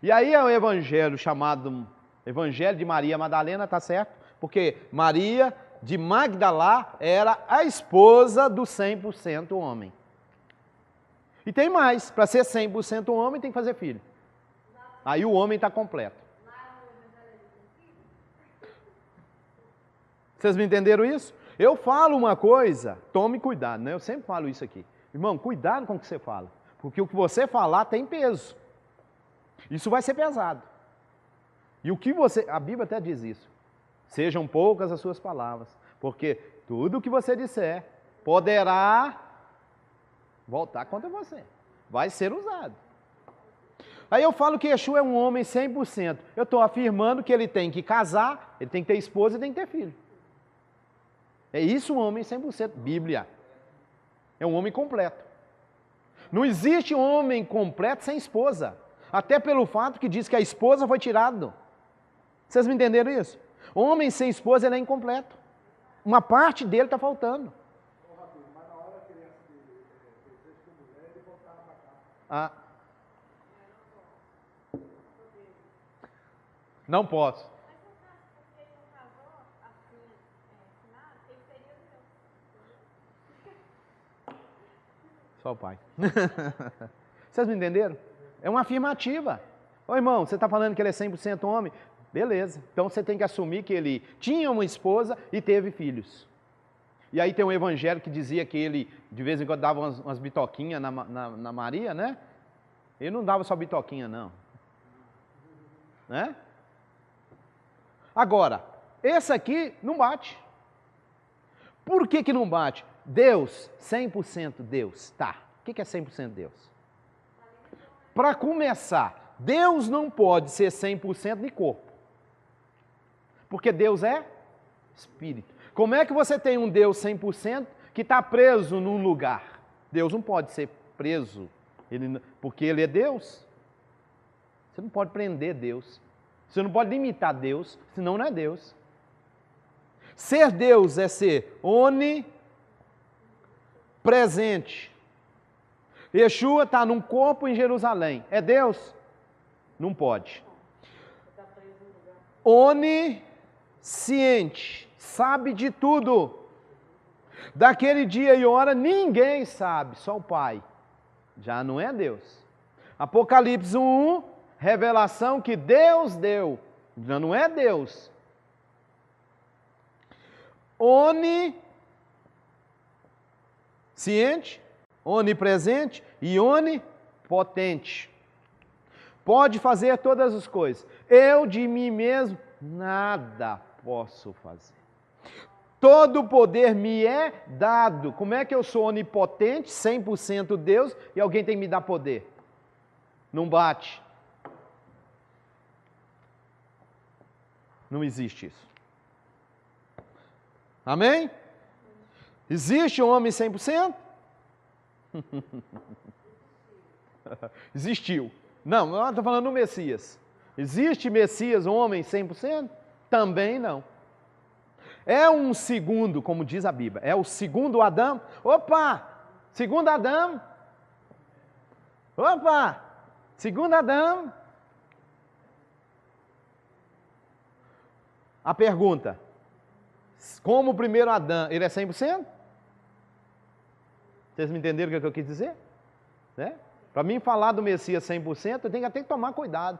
E aí é o evangelho chamado Evangelho de Maria Madalena, tá certo? Porque Maria de Magdalá era a esposa do 100% homem. E tem mais, para ser 100% homem tem que fazer filho. Aí o homem está completo. Vocês me entenderam isso? Eu falo uma coisa, tome cuidado, né? Eu sempre falo isso aqui. Irmão, cuidado com o que você fala, porque o que você falar tem peso. Isso vai ser pesado. E o que você, a Bíblia até diz isso, sejam poucas as suas palavras, porque tudo o que você disser poderá voltar contra você, vai ser usado. Aí eu falo que Yeshua é um homem 100%, eu estou afirmando que ele tem que casar, ele tem que ter esposa e tem que ter filho. É isso um homem 100%, Bíblia. É um homem completo. Não existe homem completo sem esposa. Até pelo fato que diz que a esposa foi tirada. Vocês me entenderam isso? Homem sem esposa, ele é incompleto. Uma parte dele está faltando. Ah. Não posso. Só o pai. Vocês me entenderam? É uma afirmativa. Ô irmão, você está falando que ele é 100% homem? Beleza. Então você tem que assumir que ele tinha uma esposa e teve filhos. E aí tem um evangelho que dizia que ele, de vez em quando, dava umas bitoquinhas na Maria, né? Ele não dava só bitoquinha, não. Né? Agora, esse aqui não bate. Por que não bate? Deus, 100% Deus, tá. O que é 100% Deus? Para começar, Deus não pode ser 100% de corpo. Porque Deus é Espírito. Como é que você tem um Deus 100% que está preso num lugar? Deus não pode ser preso, porque Ele é Deus. Você não pode prender Deus. Você não pode limitar Deus, senão não é Deus. Ser Deus é ser onipresente. Yeshua está num corpo em Jerusalém. É Deus? Não pode. Onisciente. Sabe de tudo. Daquele dia e hora ninguém sabe, só o Pai. Já não é Deus. Apocalipse 1, revelação que Deus deu. Já não é Deus. Onisciente, onipresente e onipotente. Pode fazer todas as coisas. Eu de mim mesmo nada posso fazer. Todo o poder me é dado. Como é que eu sou onipotente, 100% Deus, e alguém tem que me dar poder? Não bate. Não existe isso. Amém? Existe um homem 100%? Existiu. Não, eu estou falando do Messias. Existe Messias, um homem 100%? Também não. É um segundo, como diz a Bíblia, é o segundo Adão. Opa! Segundo Adão. Opa! Segundo Adão. A pergunta, como o primeiro Adão, ele é 100%? Vocês me entenderam o que eu quis dizer? Né? Para mim falar do Messias 100%, eu tenho até que tomar cuidado.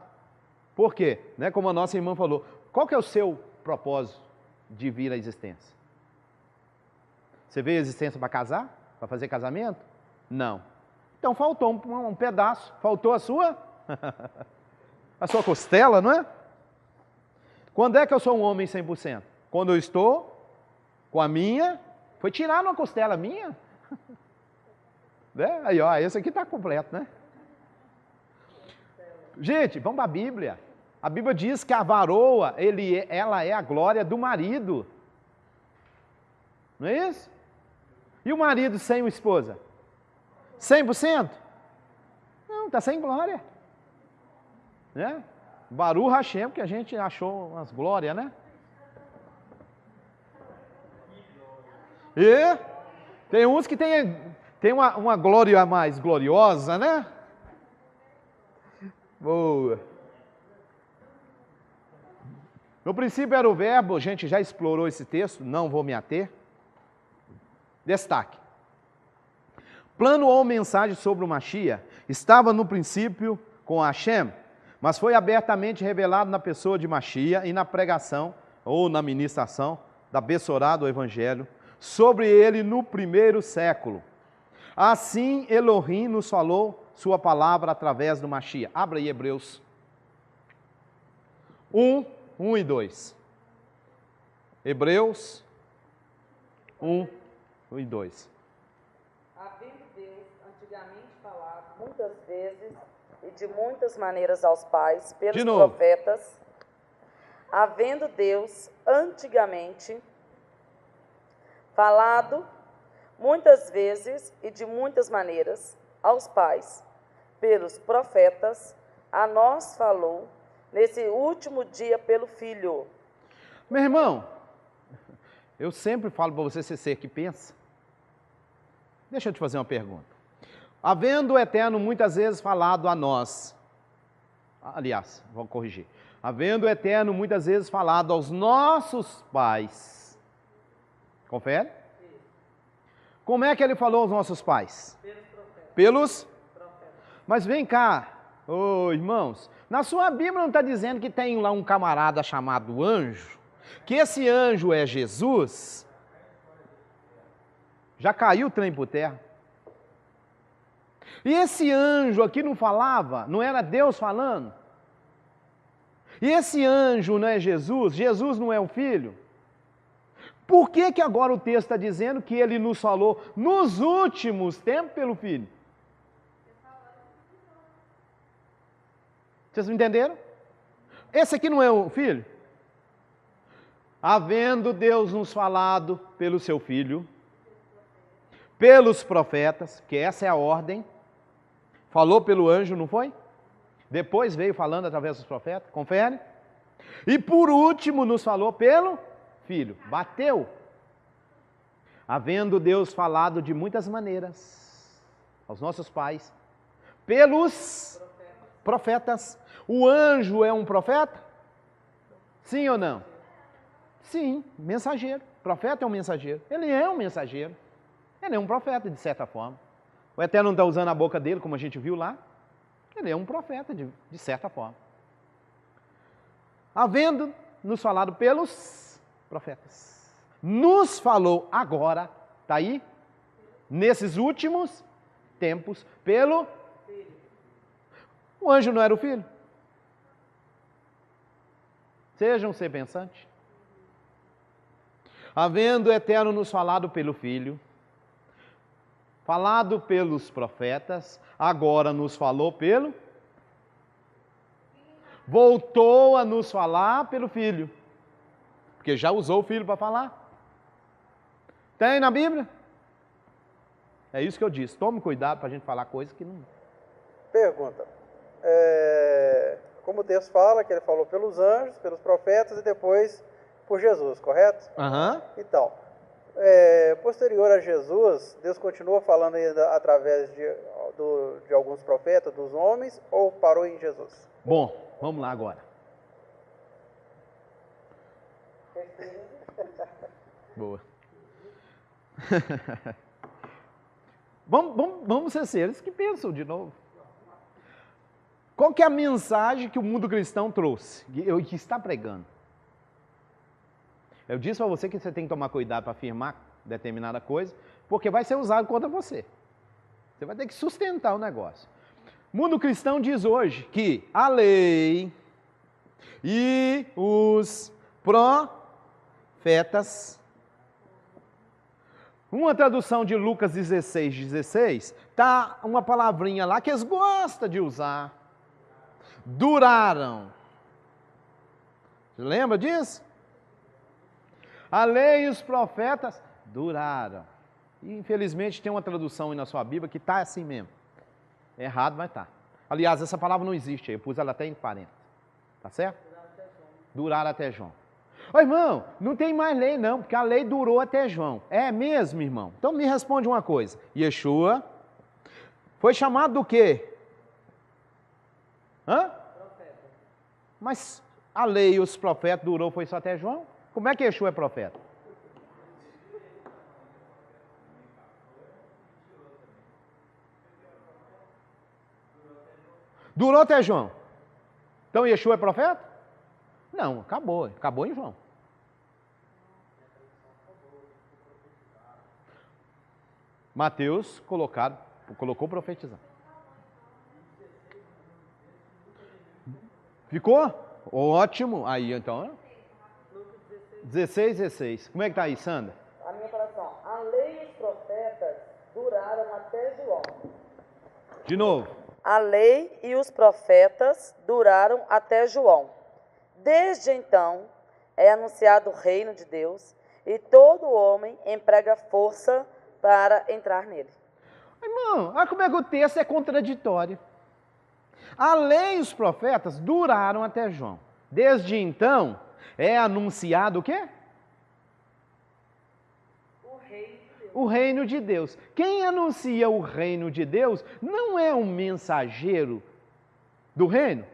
Por quê? Né? Como a nossa irmã falou, qual que é o seu propósito de vir à existência? Você veio à existência para casar? Para fazer casamento? Não. Então faltou um pedaço, faltou a sua a sua costela, não é? Quando é que eu sou um homem 100%? Quando eu estou com a minha, foi tirar uma costela minha. Né? Aí, ó, esse aqui está completo, né? Gente, vamos para a Bíblia. A Bíblia diz que a varoa, ela é a glória do marido. Não é isso? E o marido sem uma esposa? 100%? Não, está sem glória. Né? Baruch Hashem, porque a gente achou umas glórias, né? E tem uns que tem uma glória mais gloriosa, né? Boa. No princípio era o verbo, a gente já explorou esse texto, não vou me ater. Destaque. Plano ou mensagem sobre o Mashiach estava no princípio com Hashem, mas foi abertamente revelado na pessoa de Mashiach e na pregação ou na ministração da Bessorá do Evangelho sobre ele no primeiro século. Assim Elohim nos falou sua palavra através do Mashiach. Abra aí Hebreus 1 e 2. Hebreus 1 e 2. Havendo Deus antigamente falado muitas vezes e de muitas maneiras aos pais pelos profetas, havendo Deus antigamente falado muitas vezes e de muitas maneiras aos pais pelos profetas, a nós falou nesse último dia pelo Filho. Meu irmão, eu sempre falo para você ser que pensa. Deixa eu te fazer uma pergunta. Havendo o Eterno muitas vezes falado a nós, aliás, vou corrigir. Havendo o Eterno muitas vezes falado aos nossos pais. Confere? Como é que ele falou aos nossos pais? Pelos profetas. Mas vem cá, irmãos, na sua Bíblia não está dizendo que tem lá um camarada chamado anjo, que esse anjo é Jesus? Já caiu o trem por terra. E esse anjo aqui não falava? Não era Deus falando? E esse anjo não é Jesus? Jesus não é o Filho? Por que que agora o texto está dizendo que ele nos falou nos últimos tempos pelo Filho? Vocês entenderam? Esse aqui não é o Filho? Havendo Deus nos falado pelo seu Filho, pelos profetas, que essa é a ordem, falou pelo anjo, não foi? Depois veio falando através dos profetas, confere? E por último nos falou pelo Filho, bateu. Havendo Deus falado de muitas maneiras aos nossos pais, pelos profetas. O anjo é um profeta? Sim ou não? Sim, mensageiro. Profeta é um mensageiro. Ele é um mensageiro. Ele é um profeta, de certa forma. O Eterno não está usando a boca dele, como a gente viu lá. Ele é um profeta, de certa forma. Havendo nos falado pelos profetas. Nos falou agora, está aí, nesses últimos tempos, pelo Filho. O anjo não era o Filho? Seja um ser pensante. Havendo o Eterno nos falado pelo Filho, falado pelos profetas, agora nos falou pelo... Voltou a nos falar pelo Filho. Porque já usou o Filho para falar. Tem na Bíblia? É isso que eu disse. Tome cuidado para a gente falar coisas que não... Pergunta. Como o texto fala, que ele falou pelos anjos, pelos profetas e depois por Jesus, correto? Aham. Então, posterior a Jesus, Deus continua falando ainda através de alguns profetas, dos homens, ou parou em Jesus? Bom, vamos lá agora. Boa. Vamos ser seres que pensam de novo. Qual que é a mensagem que o mundo cristão trouxe, que está pregando? Eu disse para você que você tem que tomar cuidado para afirmar determinada coisa, porque vai ser usado contra você. Você vai ter que sustentar o negócio. mundo cristão diz hoje que a lei e os profetas. Uma tradução de Lucas 16, tá uma palavrinha lá que eles gostam de usar. Duraram. Você lembra disso? A lei e os profetas duraram. E infelizmente tem uma tradução aí na sua Bíblia que está assim mesmo. Errado, mas tá. Aliás, essa palavra não existe aí, eu pus ela até em 40. Tá certo? Duraram até João. Ô irmão, não tem mais lei não, porque a lei durou até João. É mesmo, irmão? Então me responde uma coisa. Yeshua foi chamado do quê? Hã? Profeta. Mas a lei e os profetas durou, foi só até João? Como é que Yeshua é profeta? Durou até João. Então Yeshua é profeta? Não, acabou em João. Mateus colocou profetizar. Ficou? Ótimo. Aí então, 16. Como é que está aí, Sandra? A minha oração. A lei e os profetas duraram até João. De novo. A lei e os profetas duraram até João. Desde então, é anunciado o reino de Deus e todo homem emprega força para entrar nele. Irmão, olha como é que o texto é contraditório. A lei e os profetas duraram até João. Desde então, é anunciado o quê? O reino de Deus. Quem anuncia o reino de Deus não é um mensageiro do reino?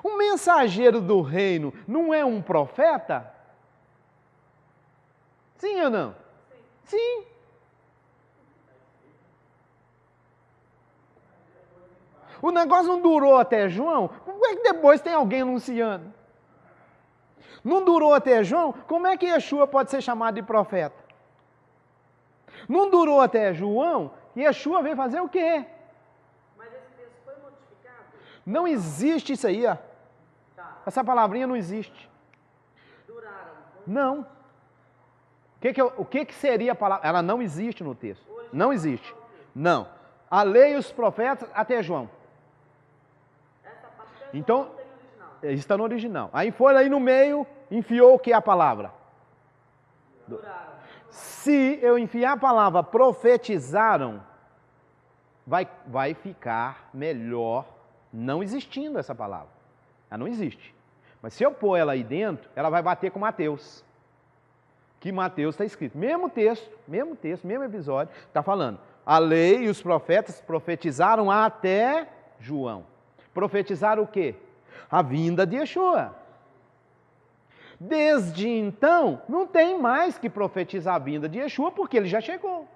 O mensageiro do reino não é um profeta? Sim ou não? Sim. O negócio não durou até João, como é que depois tem alguém anunciando? Não durou até João, como é que Yeshua pode ser chamado de profeta? Não durou até João, Yeshua veio fazer o quê? Mas esse texto foi modificado? Não existe isso aí, ó. Tá. Essa palavrinha não existe. Duraram. Não. O que seria a palavra? Ela não existe no texto. Não existe. Não. A lei e os profetas até João. Então, está no original. Aí foi aí no meio, enfiou o que é a palavra? Duraram. Se eu enfiar a palavra profetizaram, vai ficar melhor não existindo essa palavra. Ela não existe. Mas se eu pôr ela aí dentro, ela vai bater com Mateus. Que Mateus está escrito. Mesmo texto, mesmo episódio, está falando. A lei e os profetas profetizaram até João. Profetizaram o quê? A vinda de Yeshua. Desde então, não tem mais que profetizar a vinda de Yeshua, porque ele já chegou.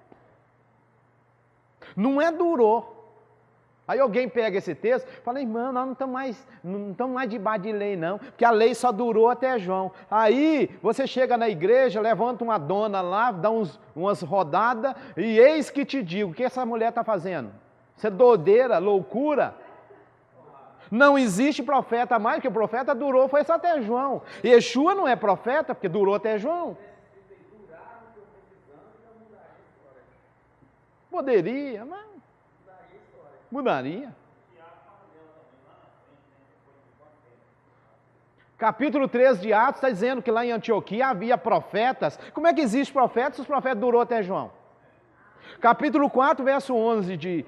Não é durou. Aí alguém pega esse texto e fala, irmão, nós não estamos mais debaixo de lei não, porque a lei só durou até João. Aí você chega na igreja, levanta uma dona lá, dá umas rodadas, e eis que te digo, o que essa mulher está fazendo? Isso é doideira, loucura. Não existe profeta mais, porque o profeta durou, foi só até João. Yeshua não é profeta, porque durou até João. Poderia, mas mudaria. Capítulo 13 de Atos está dizendo que lá em Antioquia havia profetas. Como é que existe profetas se os profetas durou até João? Capítulo 4, verso 11 de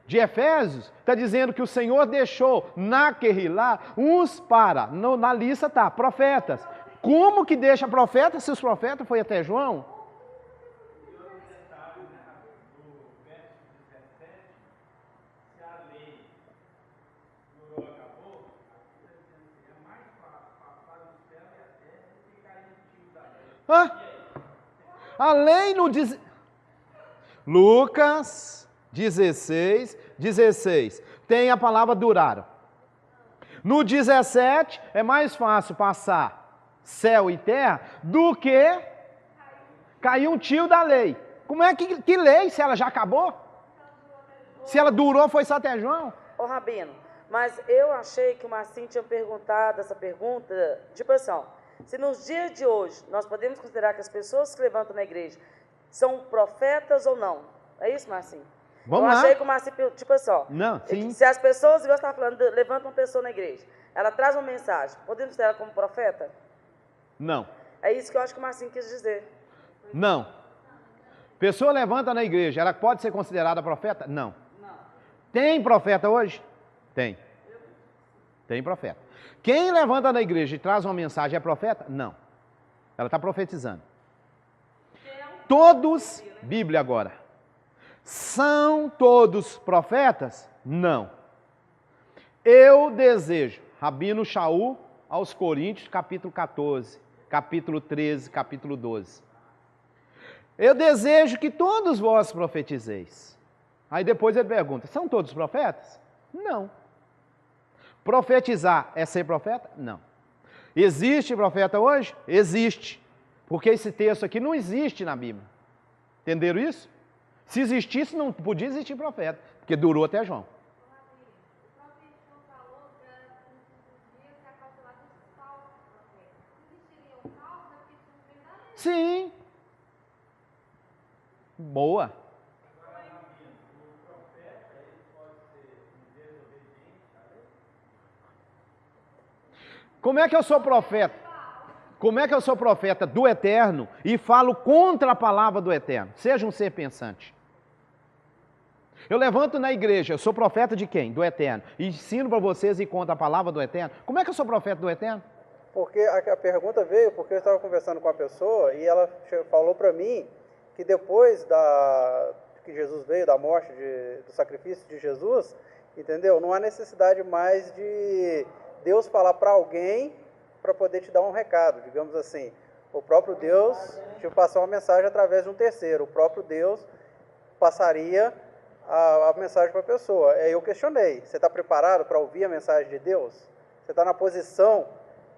Efésios, está dizendo que o Senhor deixou naquele lá uns para, na lista está, profetas. Como que deixa profetas se os profetas foi até João? A lei não diz... Lucas 16, tem a palavra duraram. No 17, é mais fácil passar céu e terra do que cair um tio da lei. Como é que lei, se ela já acabou? Se ela durou, foi só até João. Ô, Rabino, mas eu achei que o Marcinho tinha perguntado essa pergunta, tipo assim, ó, se nos dias de hoje nós podemos considerar que as pessoas que levantam na igreja são profetas ou não. É isso, Marcinho? Vamos eu lá. achei que o Marcinho, tipo assim, ó, não, sim. Se as pessoas, igual você estava falando, levantam uma pessoa na igreja, ela traz uma mensagem, podemos considerar ela como profeta? Não. É isso que eu acho que o Marcinho quis dizer. Não. Pessoa levanta na igreja, ela pode ser considerada profeta? Não. Tem profeta hoje? Tem. Tem profeta. Quem levanta na igreja e traz uma mensagem é profeta? Não. Ela está profetizando. Todos, Bíblia agora, são todos profetas? Não. Eu desejo, Rabino Shaul aos Coríntios, capítulo 14, capítulo 13, capítulo 12. Eu desejo que todos vós profetizeis. Aí depois ele pergunta, são todos profetas? Não. Profetizar é ser profeta? Não. Existe profeta hoje? Existe. Porque esse texto aqui não existe na Bíblia. Entenderam isso? Se existisse, não podia existir profeta, porque durou até João. Sim. Boa. Como é que eu sou profeta? Como é que eu sou profeta do Eterno e falo contra a palavra do Eterno? Seja um ser pensante. Eu levanto na igreja, eu sou profeta de quem? Do Eterno. E ensino para vocês e contra a palavra do Eterno. Como é que eu sou profeta do Eterno? Porque a pergunta veio porque eu estava conversando com a pessoa e ela falou para mim que depois que Jesus veio, da morte, do sacrifício de Jesus, entendeu? Não há necessidade mais de Deus falar para alguém para poder te dar um recado, digamos assim. O próprio Deus te passou uma mensagem através de um terceiro. O próprio Deus passaria a mensagem para a pessoa. Aí eu questionei, você está preparado para ouvir a mensagem de Deus? Você está na posição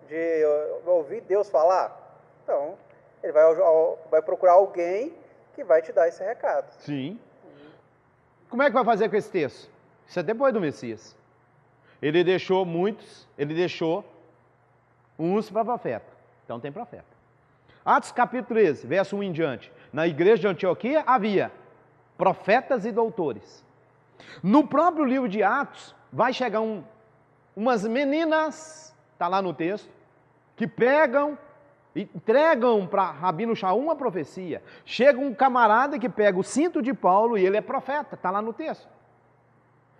de ouvir Deus falar? Então, ele vai procurar alguém que vai te dar esse recado. Sim. Como é que vai fazer com esse texto? Isso é depois do Messias. Ele deixou uns para profeta. Então tem profeta. Atos capítulo 13, verso 1 em diante. Na igreja de Antioquia havia profetas e doutores. No próprio livro de Atos, vai chegar umas meninas, está lá no texto, que pegam e entregam para Rabino Shaul uma profecia. Chega um camarada que pega o cinto de Paulo e ele é profeta, está lá no texto.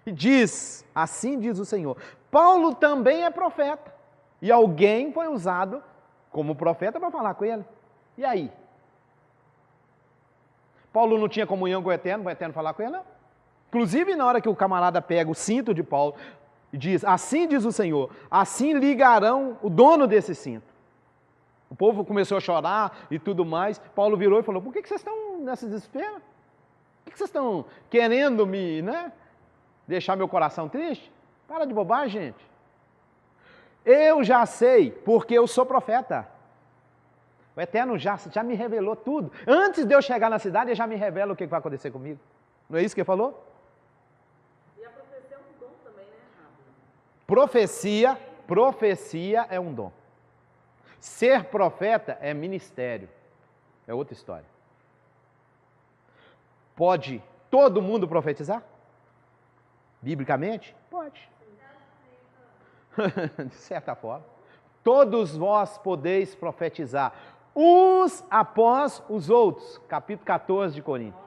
E diz, assim diz o Senhor, Paulo também é profeta. E alguém foi usado como profeta para falar com ele. E aí? Paulo não tinha comunhão com o Eterno falar com ele, não. Inclusive, na hora que o camarada pega o cinto de Paulo e diz, assim diz o Senhor, assim ligarão o dono desse cinto. O povo começou a chorar e tudo mais. Paulo virou e falou, por que vocês estão nesse desespero? Por que vocês estão querendo deixar meu coração triste? Para de bobagem, gente. Eu já sei, porque eu sou profeta. O Eterno já me revelou tudo. Antes de eu chegar na cidade, ele já me revela o que vai acontecer comigo. Não é isso que ele falou? E a profecia é um dom também, né, Profecia é um dom. Ser profeta é ministério. É outra história. Pode todo mundo profetizar? Biblicamente? Pode. De certa forma. Todos vós podeis profetizar, uns após os outros. Capítulo 14 de Coríntios.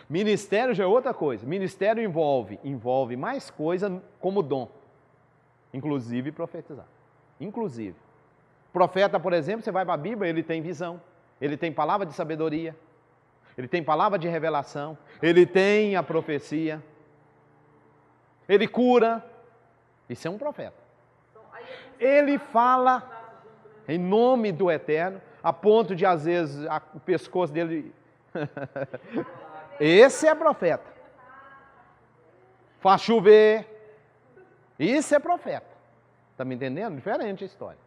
Ministério já é outra coisa. Ministério envolve mais coisa como dom. Inclusive profetizar. Inclusive. Profeta, por exemplo, você vai para a Bíblia, ele tem visão. Ele tem palavra de sabedoria. Ele tem palavra de revelação. Ele tem a profecia. Ele cura. Isso é um profeta. Ele fala em nome do Eterno, a ponto de, às vezes, o pescoço dele... Esse é profeta. Faz chover. Isso é profeta. Está me entendendo? Diferente a história.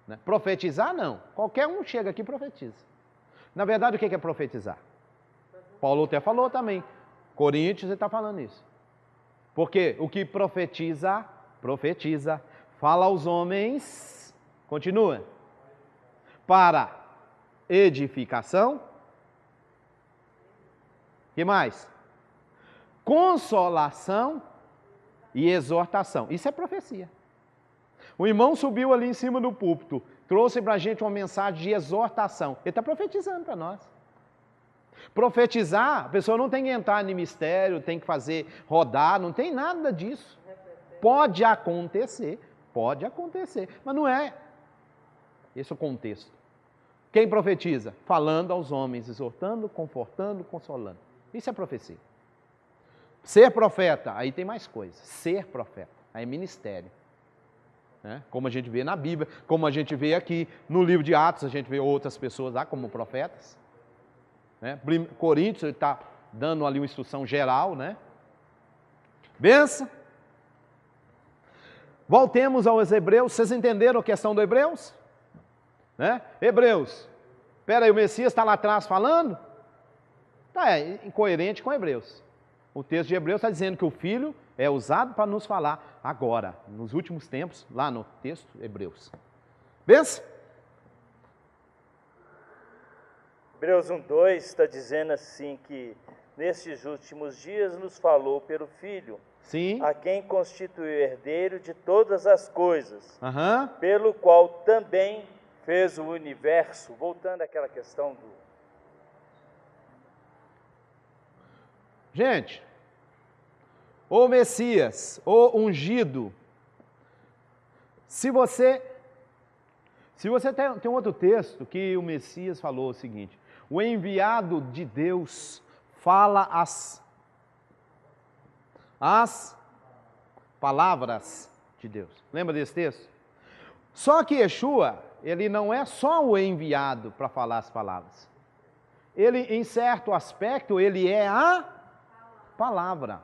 Né? Profetizar, não. Qualquer um chega aqui e profetiza. Na verdade, o que é profetizar? Paulo até falou também. Coríntios, ele está falando isso. Porque o que profetiza, fala aos homens, continua, para edificação, que mais? Consolação e exortação. Isso é profecia. O irmão subiu ali em cima do púlpito, trouxe para a gente uma mensagem de exortação. Ele está profetizando para nós. Profetizar, a pessoa não tem que entrar no mistério, tem que fazer rodar, não tem nada disso. Pode acontecer, mas não é esse o contexto. Quem profetiza? Falando aos homens, exortando, confortando, consolando. Isso é profecia. Ser profeta, aí tem mais coisa. Ser profeta, aí é ministério. Né? Como a gente vê na Bíblia, como a gente vê aqui no livro de Atos, a gente vê outras pessoas lá como profetas. Né? Coríntios, ele está dando ali uma instrução geral, né? Benção. Voltemos aos Hebreus. Vocês entenderam a questão do Hebreus? Né? Hebreus. Espera aí, o Messias está lá atrás falando? Está incoerente com Hebreus. O texto de Hebreus está dizendo que o Filho é usado para nos falar agora, nos últimos tempos, lá no texto Hebreus. Benção. Hebreus 1:2 está dizendo assim que nestes últimos dias nos falou pelo Filho, sim, a quem constituiu herdeiro de todas as coisas, uhum, pelo qual também fez o universo. Voltando àquela questão do... Gente, o Messias, o ungido, se você tem outro texto que o Messias falou o seguinte: o enviado de Deus fala as palavras de Deus. Lembra desse texto? Só que Yeshua, ele não é só o enviado para falar as palavras. Ele, em certo aspecto, ele é a palavra.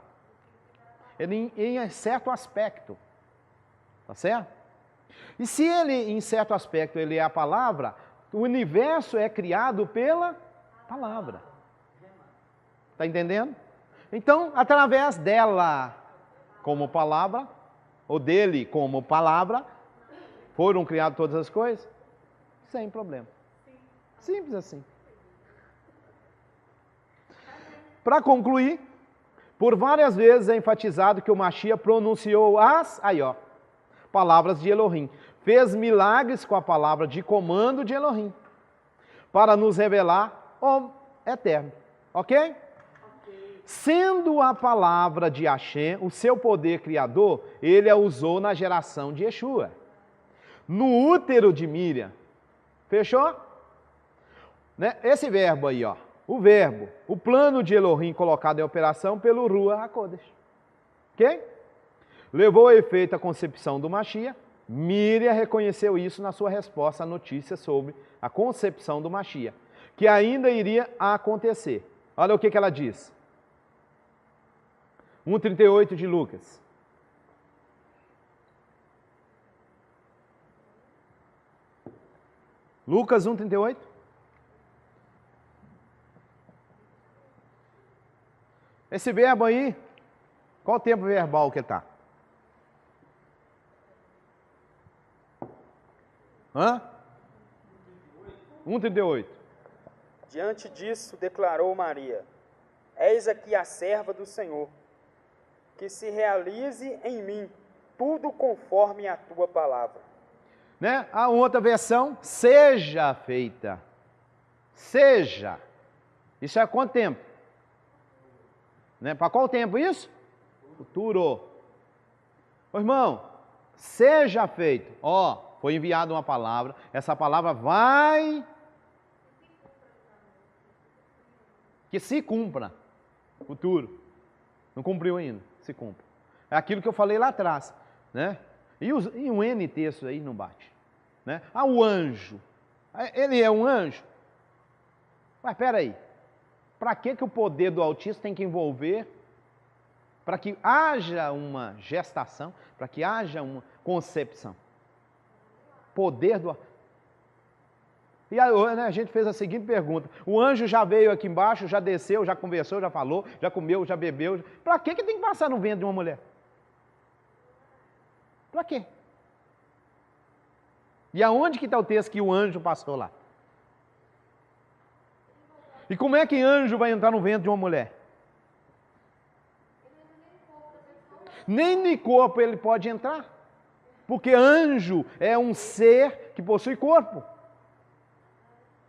Ele, em certo aspecto. Tá certo? E se ele, em certo aspecto, ele é a palavra, o universo é criado pela palavra. Está entendendo? Então, através dela como palavra, ou dele como palavra, foram criadas todas as coisas? Sem problema. Simples assim. Para concluir, por várias vezes é enfatizado que o Mashiach pronunciou as palavras de Elohim. Fez milagres com a palavra de comando de Elohim, para nos revelar o eterno. Ok? Sendo a palavra de Hashem, o seu poder criador, ele a usou na geração de Yeshua. No útero de Miriam. Fechou? Né? Esse verbo aí, ó. O verbo, o plano de Elohim colocado em operação pelo Ruach HaKodesh. Ok? Levou a efeito a concepção do Mashiach. Miriam reconheceu isso na sua resposta à notícia sobre a concepção do Mashiach, que ainda iria acontecer. Olha o que ela diz. 1:38 de Lucas. Lucas 1:38. Esse verbo aí, qual o tempo verbal que está? 1:38. Diante disso, declarou Maria: Eis aqui a serva do Senhor, que se realize em mim tudo conforme a tua palavra. Né? A outra versão, seja feita. Seja. Isso é quanto tempo? Né? Para qual tempo isso? Futuro. Ô, irmão, seja feito. Ó, foi enviada uma palavra. Essa palavra vai... que se cumpra. Futuro. Não cumpriu ainda. Se cumpra. É aquilo que eu falei lá atrás. Né? E um N texto aí não bate. Né? Ah, o anjo. Ele é um anjo? Mas espera aí. Para que o poder do Altíssimo tem que envolver? Para que haja uma gestação, para que haja uma concepção. Poder do... E aí, né, a gente fez a seguinte pergunta: o anjo já veio aqui embaixo, já desceu, já conversou, já falou, já comeu, já bebeu. Para que tem que passar no ventre de uma mulher? Para quê? E aonde que está o texto que o anjo passou lá? E como é que anjo vai entrar no ventre de uma mulher? Nem de corpo ele pode entrar. Porque anjo é um ser que possui corpo.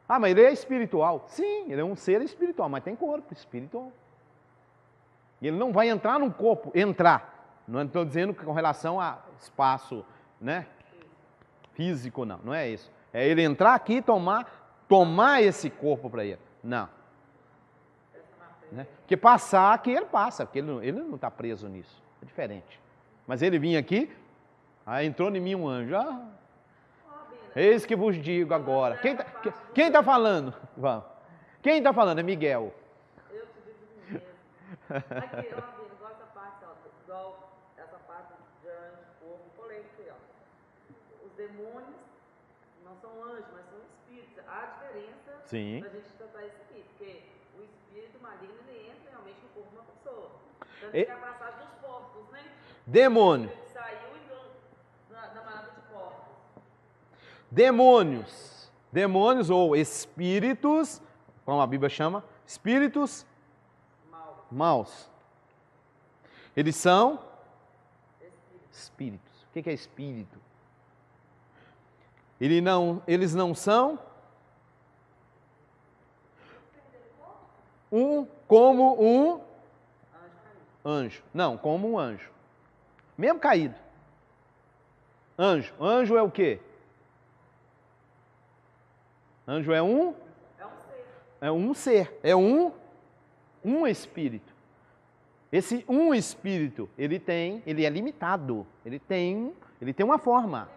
Ah, mas ele é espiritual. Sim, ele é um ser espiritual, mas tem corpo espiritual. E ele não vai entrar num corpo, entrar. Não estou dizendo com relação a espaço, né, físico, não. Não é isso. É ele entrar aqui e tomar esse corpo para ele. Não. Né? Porque passar aqui ele passa, porque ele não está preso nisso. É diferente. Mas ele vinha aqui, aí entrou em mim um anjo. Ah, eis que vos digo agora. Quem está falando? Vamos. Quem está falando? É Miguel. Eu te digo mesmo. Aqui, ó, igual essa parte, ó, igual essa parte de anjo, corpo, colei aqui, ó. Os demônios não são anjos, mas são espíritos. Há diferença Sim. da gente tratar isso aqui, porque o espírito maligno ele entra realmente no corpo de uma pessoa. Tanto que é a passagem dos porcos, né? Demônio. Ele saiu e entrou na manada de porcos. Demônios ou espíritos, como a Bíblia chama, espíritos maus. Eles são espíritos. O que é espírito? Eles não são como um anjo. Não, como um anjo. Mesmo caído. Anjo. Anjo é o quê? Anjo é um? É um ser. É um espírito. Esse um espírito, ele é limitado. Ele tem uma forma.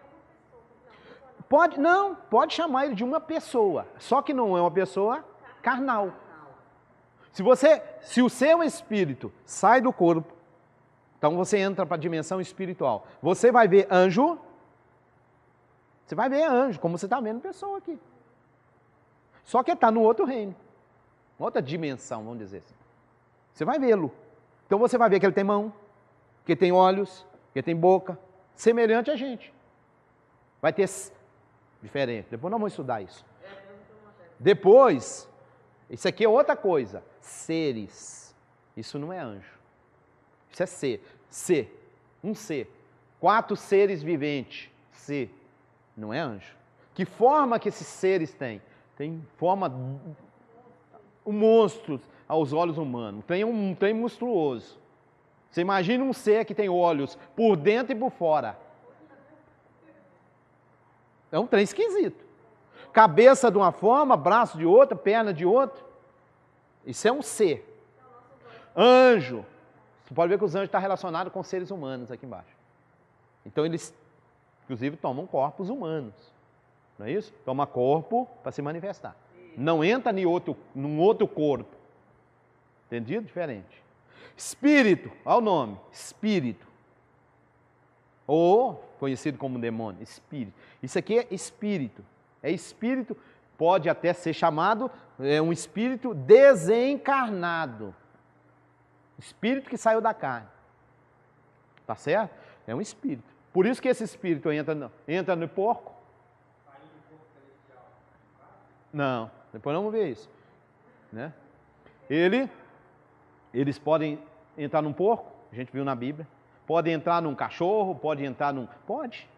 Pode chamar ele de uma pessoa. Só que não é uma pessoa carnal. Se o seu espírito sai do corpo, então você entra para a dimensão espiritual. Você vai ver anjo. Você vai ver anjo, como você está vendo pessoa aqui. Só que está no outro reino. Outra dimensão, vamos dizer assim. Você vai vê-lo. Então você vai ver que ele tem mão, que ele tem olhos, que ele tem boca, semelhante a gente. Vai ter diferente. Depois nós vamos estudar isso. Depois, isso aqui é outra coisa. Seres. Isso não é anjo. Isso é ser. Ser. Um ser. 4 seres viventes. Ser. Não é anjo. Que forma que esses seres têm? Tem forma monstros aos olhos humanos. Tem um trem monstruoso. Você imagina um ser que tem olhos por dentro e por fora. É um trem esquisito. Cabeça de uma forma, braço de outra, perna de outra. Isso é um ser. Anjo. Você pode ver que os anjos estão relacionados com seres humanos aqui embaixo. Então eles, inclusive, tomam corpos humanos. Não é isso? Toma corpo para se manifestar. Não entra num outro corpo. Entendido? Diferente. Espírito, olha o nome. Espírito. Ou conhecido como demônio. Espírito. Isso aqui é espírito. É espírito, pode até ser chamado um espírito desencarnado. Espírito que saiu da carne. Tá certo? É um espírito. Por isso que esse espírito entra no porco. Não, depois vamos ver isso. Né? Eles podem entrar num porco, a gente viu na Bíblia. Podem entrar num cachorro, pode entrar num... Pode.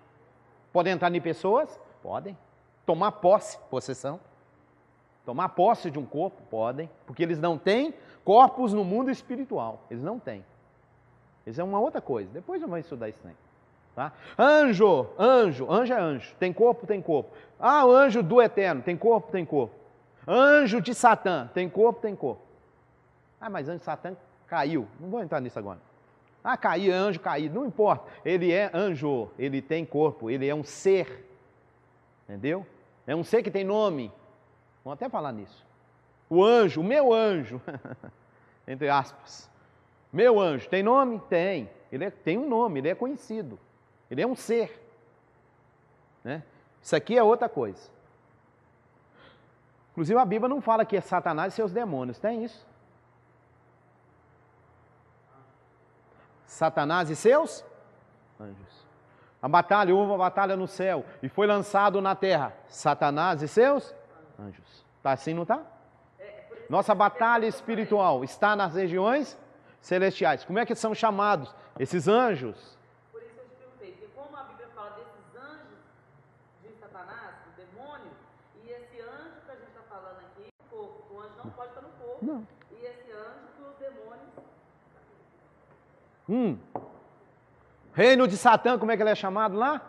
Podem entrar em pessoas? Podem. Tomar possessão. Tomar posse de um corpo? Podem. Porque eles não têm corpos no mundo espiritual. Eles não têm. Isso é uma outra coisa. Depois eu vou estudar isso aí. Tá? Anjo é anjo. Tem corpo? Tem corpo. Ah, o anjo do Eterno. Tem corpo? Tem corpo. Anjo de Satã. Tem corpo? Tem corpo. Ah, mas anjo de Satã caiu. Não vou entrar nisso agora. Ah, caiu, anjo caído. Não importa. Ele é anjo. Ele tem corpo. Ele é um ser. Entendeu? É um ser que tem nome. Vamos até falar nisso. O anjo, o meu anjo. Entre aspas. Meu anjo. Tem nome? Tem. Ele tem um nome. Ele é conhecido. Ele é um ser. Né? Isso aqui é outra coisa. Inclusive a Bíblia não fala que é Satanás e seus demônios, tem isso? Satanás e seus anjos. A batalha, houve uma batalha no céu e foi lançado na terra. Satanás e seus anjos. Tá assim, não tá? Nossa batalha espiritual está nas regiões celestiais. Como é que são chamados esses anjos? Por isso eu te perguntei, porque como a Bíblia fala desses anjos de Satanás, do demônio, e esse anjo que a gente está falando aqui, o anjo não pode estar no corpo. Não. E esse anjo que os demônios... Reino de Satã, como é que ele é chamado lá?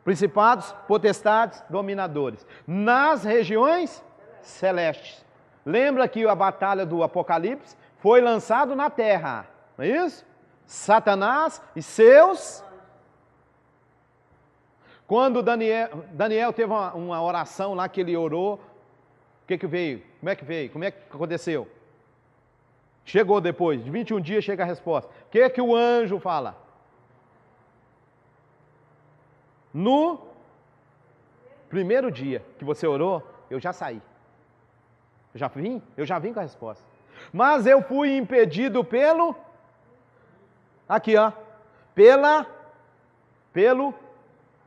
Principados, potestades, dominadores. Nas regiões celestes. Lembra que a batalha do Apocalipse foi lançado na terra, não é isso? Satanás e seus... Quando Daniel teve uma oração lá que ele orou, o que veio? Como é que veio? Como é que aconteceu? Chegou depois, de 21 dias chega a resposta. O que o anjo fala? No primeiro dia que você orou, eu já saí. Eu já vim com a resposta. Mas eu fui impedido pelo... Aqui, ó. Pelo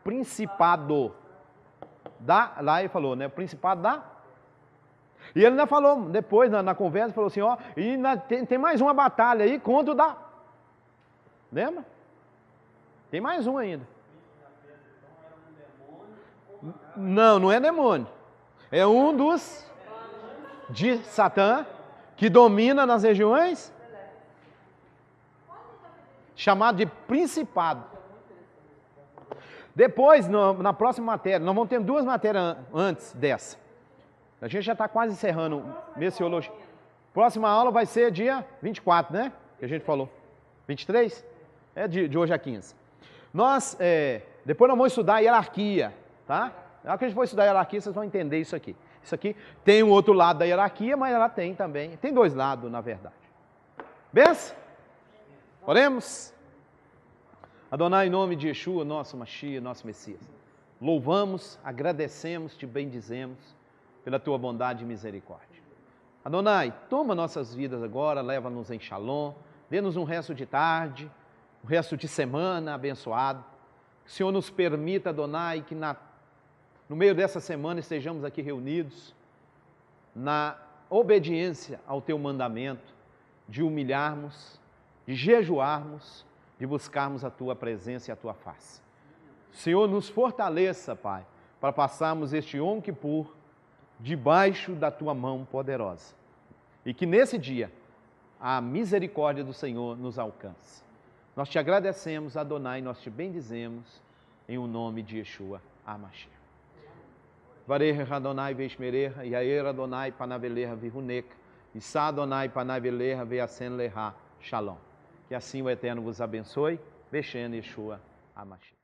principado. Lá ele falou, né? Principado da... E ele ainda falou, depois, na conversa, falou assim, ó, e tem mais uma batalha aí contra o da... Lembra? Tem mais um ainda. Não é demônio. É um dos de Satã que domina nas regiões, chamado de principado. Depois, na próxima matéria, nós vamos ter duas matérias antes dessa. A gente já está quase encerrando Missiologia. Próxima aula vai ser dia 24, né? Que a gente falou. 23? É de hoje a 15. Depois nós vamos estudar a hierarquia, tá? Na hora que a gente for estudar a hierarquia, vocês vão entender isso aqui. Isso aqui tem um outro lado da hierarquia, mas ela tem também. Tem dois lados, na verdade. Benção? Oremos? Adonai, em nome de Yeshua, nosso Mashiach, nosso Messias. Louvamos, agradecemos, te bendizemos pela tua bondade e misericórdia. Adonai, toma nossas vidas agora, leva-nos em shalom, dê-nos um resto de tarde, um resto de semana abençoado. Que o Senhor nos permita, Adonai, que no meio dessa semana estejamos aqui reunidos na obediência ao teu mandamento de humilharmos, de jejuarmos, de buscarmos a tua presença e a tua face. O Senhor nos fortaleça, Pai, para passarmos este Yom Kippur debaixo da tua mão poderosa. E que nesse dia a misericórdia do Senhor nos alcance. Nós te agradecemos, Adonai, nós te bendizemos, em o nome de Yeshua HaMashiach. Vareja Adonai Veishmereja, Yair Adonai Panaveleja Vihuneca, Issa Adonai Panaveleja Veasen Leha Shalom. Que assim o Eterno vos abençoe, Beshen Yeshua HaMashiach.